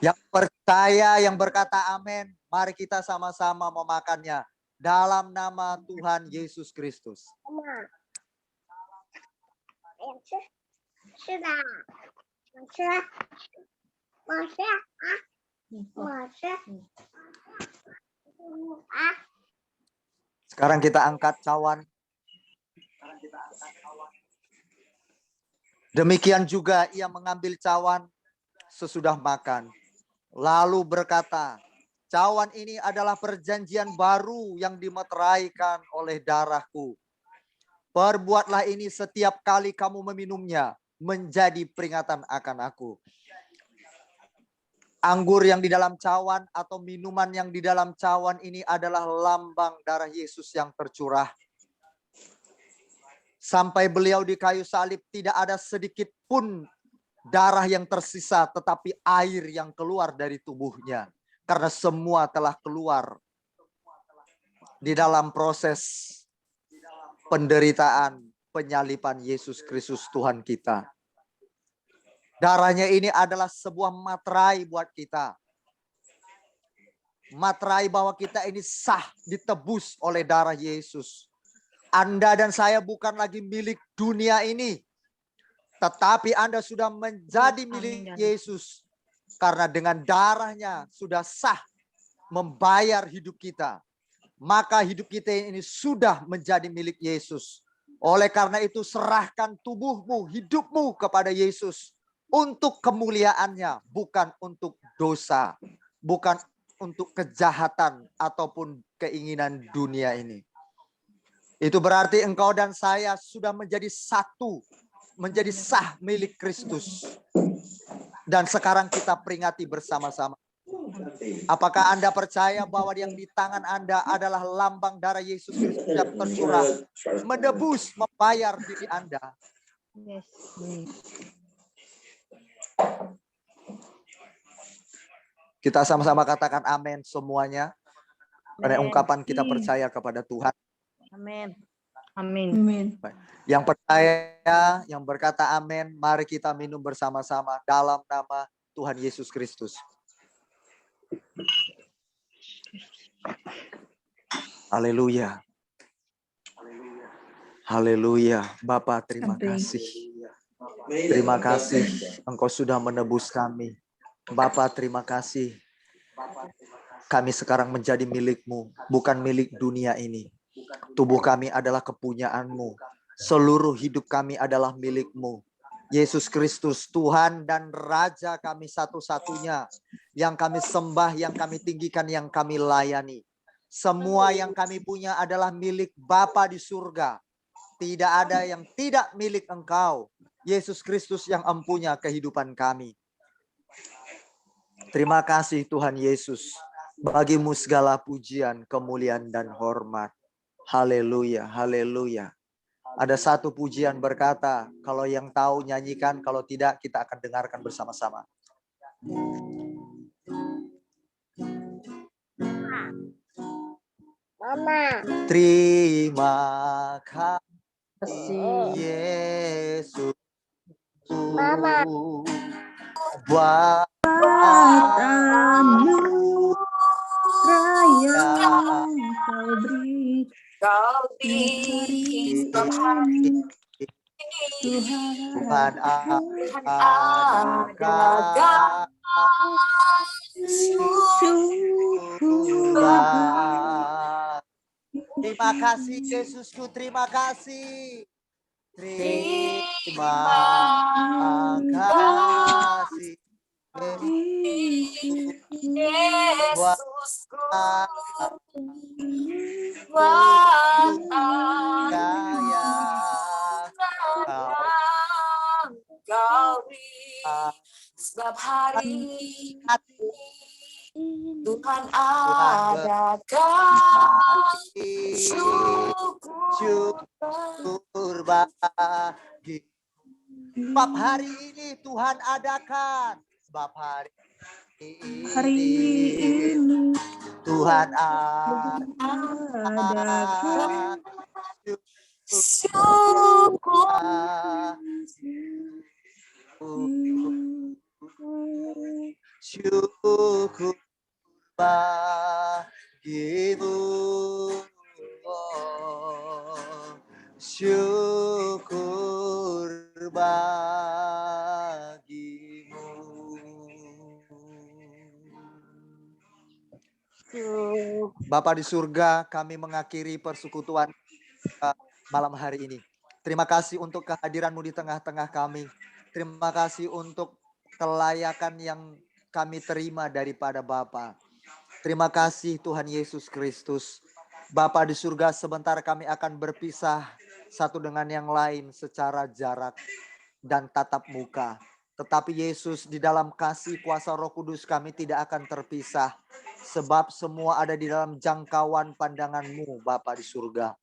Yang percaya, yang berkata amin, mari kita sama-sama memakannya. Dalam nama Tuhan Yesus Kristus. Sekarang kita angkat cawan. Demikian juga ia mengambil cawan sesudah makan. Lalu berkata, cawan ini adalah perjanjian baru yang dimeteraikan oleh darahku. Perbuatlah ini setiap kali kamu meminumnya menjadi peringatan akan aku. Anggur yang di dalam cawan atau minuman yang di dalam cawan ini adalah lambang darah Yesus yang tercurah. Sampai beliau di kayu salib tidak ada sedikit pun darah yang tersisa, tetapi air yang keluar dari tubuhnya. Karena semua telah keluar di dalam proses penderitaan penyaliban Yesus Kristus Tuhan kita. Darahnya ini adalah sebuah materai buat kita. Materai bahwa kita ini sah ditebus oleh darah Yesus. Anda dan saya bukan lagi milik dunia ini. Tetapi Anda sudah menjadi milik Yesus. Karena dengan darahnya sudah sah membayar hidup kita. Maka hidup kita ini sudah menjadi milik Yesus. Oleh karena itu serahkan tubuhmu, hidupmu kepada Yesus. Untuk kemuliaannya, bukan untuk dosa, bukan untuk kejahatan ataupun keinginan dunia ini. Itu berarti engkau dan saya sudah menjadi satu, menjadi sah milik Kristus. Dan sekarang kita peringati bersama-sama. Apakah Anda percaya bahwa yang di tangan Anda adalah lambang darah Yesus Kristus yang tercurah, menebus, membayar diri Anda? Yes. Kita sama-sama katakan amin semuanya. Karena ungkapan kita percaya kepada Tuhan. Amin. Amin. Yang percaya, yang berkata amin, mari kita minum bersama-sama dalam nama Tuhan Yesus Kristus. Haleluya. Haleluya. Bapa, terima kasih. Terima kasih Engkau sudah menebus kami. Bapa, terima kasih. Kami sekarang menjadi milik-Mu, bukan milik dunia ini. Tubuh kami adalah kepunyaan-Mu. Seluruh hidup kami adalah milik-Mu. Yesus Kristus, Tuhan dan Raja kami satu-satunya. Yang kami sembah, yang kami tinggikan, yang kami layani. Semua yang kami punya adalah milik Bapa di surga. Tidak ada yang tidak milik Engkau. Yesus Kristus yang empunya kehidupan kami. Terima kasih Tuhan Yesus. Bagimu segala pujian, kemuliaan, dan hormat. Haleluya, haleluya. Ada satu pujian berkata, kalau yang tahu nyanyikan, kalau tidak kita akan dengarkan bersama-sama. Mama. Terima kasih Yesus. Mama. Buat Yang kau beri Kau beri Tuhan adalah Terima kasih Yesusku, terima kasih. Terima kasih Yesusku, Kau beri, sebab hari ini Tuhan adakan syukur bagi. Sebab hari ini Tuhan adakan. Sebab hari ini Tuhan adakan syukur syukur bagimu, syukur bagimu. Bapa di surga, kami mengakhiri persekutuan malam hari ini. Terima kasih untuk kehadiran-Mu di tengah-tengah kami. Terima kasih untuk kelayakan yang kami terima daripada Bapa. Terima kasih Tuhan Yesus Kristus. Bapa di surga, sebentar kami akan berpisah satu dengan yang lain secara jarak. dan tatap muka. Tetapi Yesus, di dalam kasih kuasa Roh Kudus kami tidak akan terpisah. Sebab semua ada di dalam jangkauan pandangan-Mu, Bapa di surga.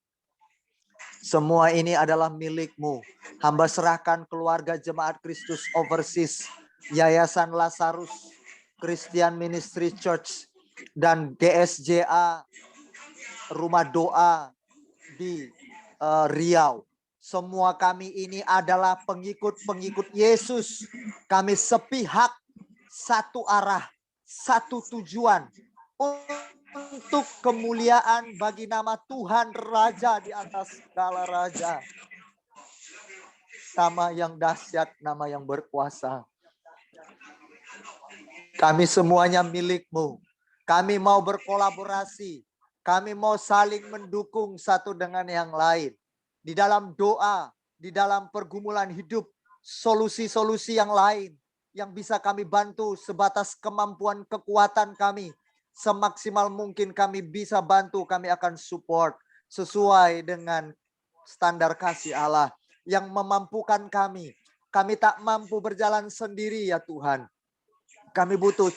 Semua ini adalah milik-Mu. Hamba serahkan keluarga Jemaat Kristus Overseas, Yayasan Lazarus, Christian Ministry Church, dan GSJA Rumah Doa di Riau. Semua kami ini adalah pengikut-pengikut Yesus. Kami sepihak, satu arah, satu tujuan, untuk kemuliaan bagi nama Tuhan Raja di atas segala raja. Nama yang dahsyat, nama yang berkuasa. Kami semuanya milik-Mu. Kami mau berkolaborasi. Kami mau saling mendukung satu dengan yang lain. Di dalam doa, di dalam pergumulan hidup, solusi-solusi yang lain yang bisa kami bantu sebatas kemampuan kekuatan kami. Semaksimal mungkin kami bisa bantu, kami akan support sesuai dengan standar kasih Allah yang memampukan kami. Kami tak mampu berjalan sendiri ya Tuhan. Kami butuh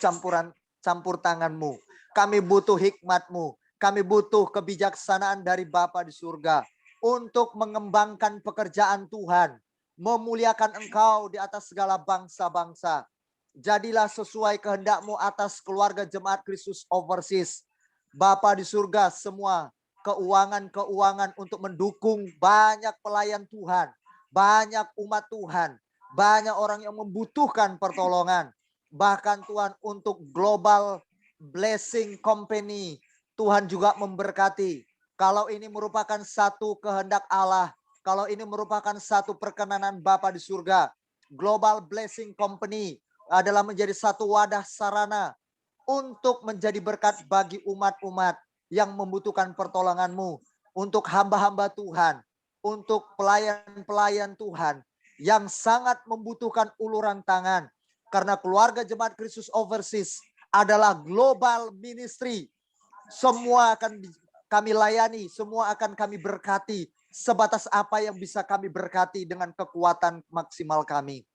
campur tangan-Mu. Kami butuh hikmat-Mu. Kami butuh kebijaksanaan dari Bapa di surga untuk mengembangkan pekerjaan Tuhan, memuliakan Engkau di atas segala bangsa-bangsa. Jadilah sesuai kehendak-Mu atas keluarga Jemaat Kristus Overseas. Bapa di surga, semua keuangan-keuangan untuk mendukung banyak pelayan Tuhan, banyak umat Tuhan, banyak orang yang membutuhkan pertolongan. Bahkan Tuhan untuk Global Blessing Company, Tuhan juga memberkati. Kalau ini merupakan satu kehendak Allah, kalau ini merupakan satu perkenanan Bapa di surga, Global Blessing Company adalah menjadi satu wadah sarana untuk menjadi berkat bagi umat-umat yang membutuhkan pertolongan-Mu, untuk hamba-hamba Tuhan, untuk pelayan-pelayan Tuhan yang sangat membutuhkan uluran tangan. Karena keluarga Jemaat Kristus Overseas adalah global ministry. Semua akan kami layani, semua akan kami berkati sebatas apa yang bisa kami berkati dengan kekuatan maksimal kami.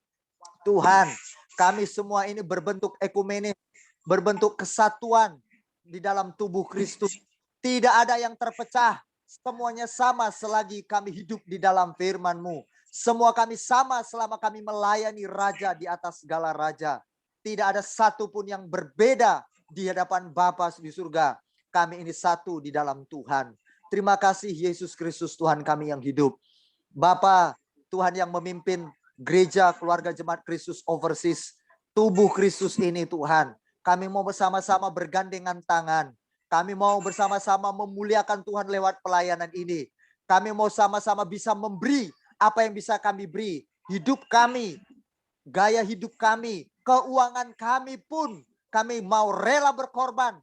Tuhan, kami semua ini berbentuk ekumenis, berbentuk kesatuan di dalam tubuh Kristus. Tidak ada yang terpecah, semuanya sama selagi kami hidup di dalam firman-Mu. Semua kami sama selama kami melayani Raja di atas segala raja. Tidak ada satupun yang berbeda di hadapan Bapa di surga. Kami ini satu di dalam Tuhan. Terima kasih Yesus Kristus Tuhan kami yang hidup. Bapa, Tuhan yang memimpin gereja keluarga Jemaat Kristus Overseas. Tubuh Kristus ini Tuhan. Kami mau bersama-sama bergandengan tangan. Kami mau bersama-sama memuliakan Tuhan lewat pelayanan ini. Kami mau sama-sama bisa memberi apa yang bisa kami beri. Hidup kami, gaya hidup kami, keuangan kami pun kami mau rela berkorban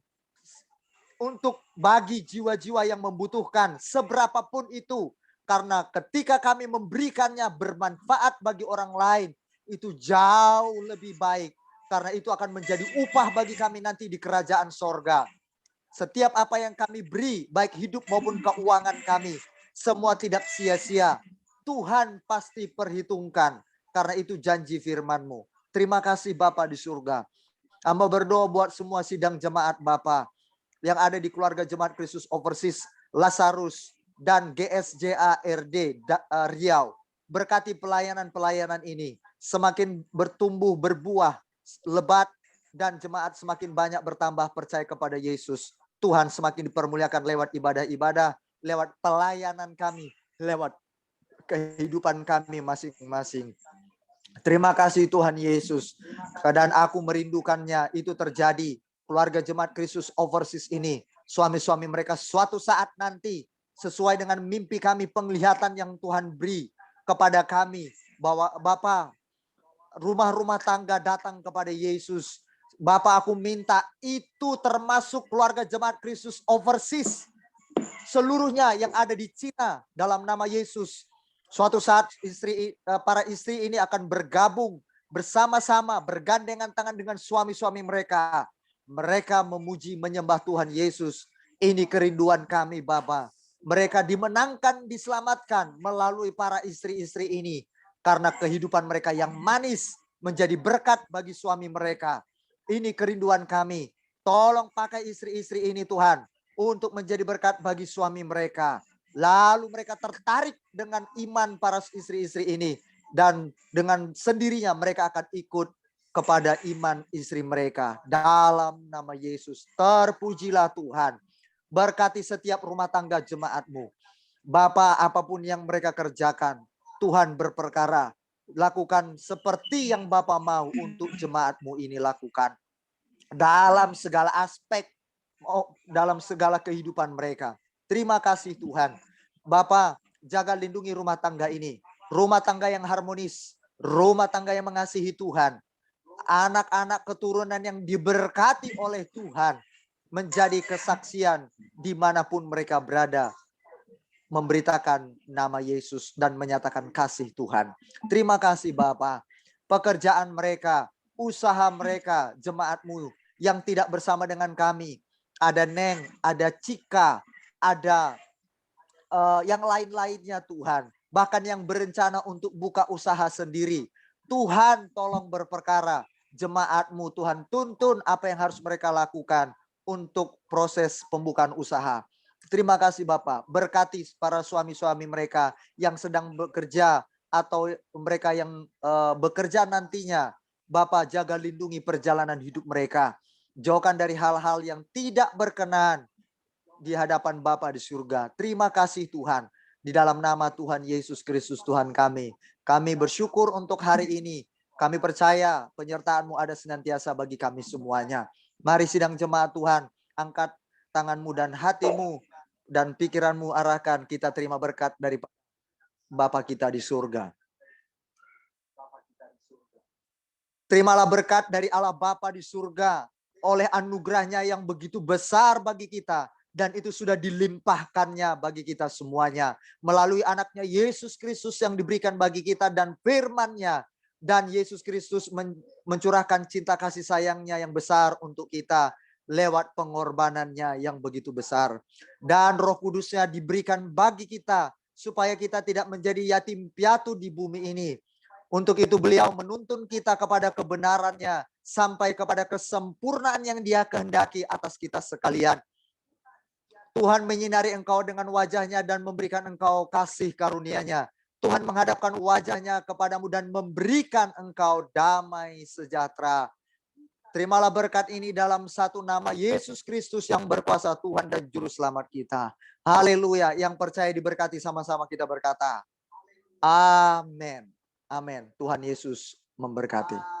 untuk bagi jiwa-jiwa yang membutuhkan, seberapapun itu. Karena ketika kami memberikannya bermanfaat bagi orang lain, itu jauh lebih baik. Karena itu akan menjadi upah bagi kami nanti di kerajaan sorga. Setiap apa yang kami beri, baik hidup maupun keuangan kami, semua tidak sia-sia. Tuhan pasti perhitungkan. Karena itu janji firman-Mu. Terima kasih Bapa di surga. Hamba berdoa buat semua sidang jemaat Bapa yang ada di keluarga Jemaat Kristus Overseas, Lazarus, dan GSJA RD Riau. Berkati pelayanan-pelayanan ini semakin bertumbuh, berbuah, lebat, dan jemaat semakin banyak bertambah percaya kepada Yesus. Tuhan semakin dipermuliakan lewat ibadah-ibadah, lewat pelayanan kami, lewat kehidupan kami masing-masing. Terima kasih Tuhan Yesus. Dan aku merindukannya itu terjadi. Keluarga Jemaat Kristus Overseas ini, suami-suami mereka suatu saat nanti sesuai dengan mimpi kami, penglihatan yang Tuhan beri kepada kami, bahwa Bapa, rumah-rumah tangga datang kepada Yesus. Bapak, aku minta itu termasuk keluarga Jemaat Kristus Overseas seluruhnya yang ada di Cina dalam nama Yesus. Suatu saat para istri ini akan bergabung bersama-sama, bergandengan tangan dengan suami-suami mereka. Mereka memuji, menyembah Tuhan Yesus. Ini kerinduan kami Bapa. Mereka dimenangkan, diselamatkan melalui para istri-istri ini. Karena kehidupan mereka yang manis menjadi berkat bagi suami mereka. Ini kerinduan kami. Tolong pakai istri-istri ini Tuhan untuk menjadi berkat bagi suami mereka. Lalu mereka tertarik dengan iman para istri-istri ini. Dan dengan sendirinya mereka akan ikut kepada iman istri mereka. Dalam nama Yesus, terpujilah Tuhan. Berkati setiap rumah tangga jemaat-Mu. Bapa, apapun yang mereka kerjakan, Tuhan berperkara. Lakukan seperti yang Bapa mau untuk jemaat-Mu ini lakukan. Dalam segala aspek, dalam segala kehidupan mereka. Terima kasih Tuhan. Bapa, jaga lindungi rumah tangga ini. Rumah tangga yang harmonis. Rumah tangga yang mengasihi Tuhan. Anak-anak keturunan yang diberkati oleh Tuhan. Menjadi kesaksian dimanapun mereka berada. Memberitakan nama Yesus dan menyatakan kasih Tuhan. Terima kasih Bapa. Pekerjaan mereka, usaha mereka, jemaat-Mu yang tidak bersama dengan kami. Ada Neng, ada Cika, ada yang lain-lainnya Tuhan. Bahkan yang berencana untuk buka usaha sendiri. Tuhan tolong berperkara. Jemaat-Mu Tuhan tuntun apa yang harus mereka lakukan untuk proses pembukaan usaha. Terima kasih Bapak. Berkati para suami-suami mereka yang sedang bekerja atau mereka yang bekerja nantinya. Bapak jaga lindungi perjalanan hidup mereka. Jauhkan dari hal-hal yang tidak berkenan di hadapan Bapa di surga. Terima kasih Tuhan. Di dalam nama Tuhan Yesus Kristus Tuhan kami. Kami bersyukur untuk hari ini. Kami percaya penyertaan-Mu ada senantiasa bagi kami semuanya. Mari sidang jemaat Tuhan. Angkat tangan-Mu dan hati-Mu. Dan pikiran-Mu arahkan, kita terima berkat dari Bapa kita di surga. Terimalah berkat dari Allah Bapa di surga oleh anugerahnya yang begitu besar bagi kita. Dan itu sudah dilimpahkannya bagi kita semuanya. Melalui anaknya Yesus Kristus yang diberikan bagi kita dan firman-Nya. Dan Yesus Kristus mencurahkan cinta kasih sayangnya yang besar untuk kita. Lewat pengorbanannya yang begitu besar. Dan Roh Kudusnya diberikan bagi kita. Supaya kita tidak menjadi yatim piatu di bumi ini. Untuk itu beliau menuntun kita kepada kebenarannya. Sampai kepada kesempurnaan yang Dia kehendaki atas kita sekalian. Tuhan menyinari engkau dengan wajahnya dan memberikan engkau kasih karunia-Nya. Tuhan menghadapkan wajahnya kepadamu dan memberikan engkau damai sejahtera. Terimalah berkat ini dalam satu nama Yesus Kristus yang berkuasa Tuhan dan Juru Selamat kita. Haleluya. Yang percaya diberkati sama-sama kita berkata. Amin. Amin. Tuhan Yesus memberkati.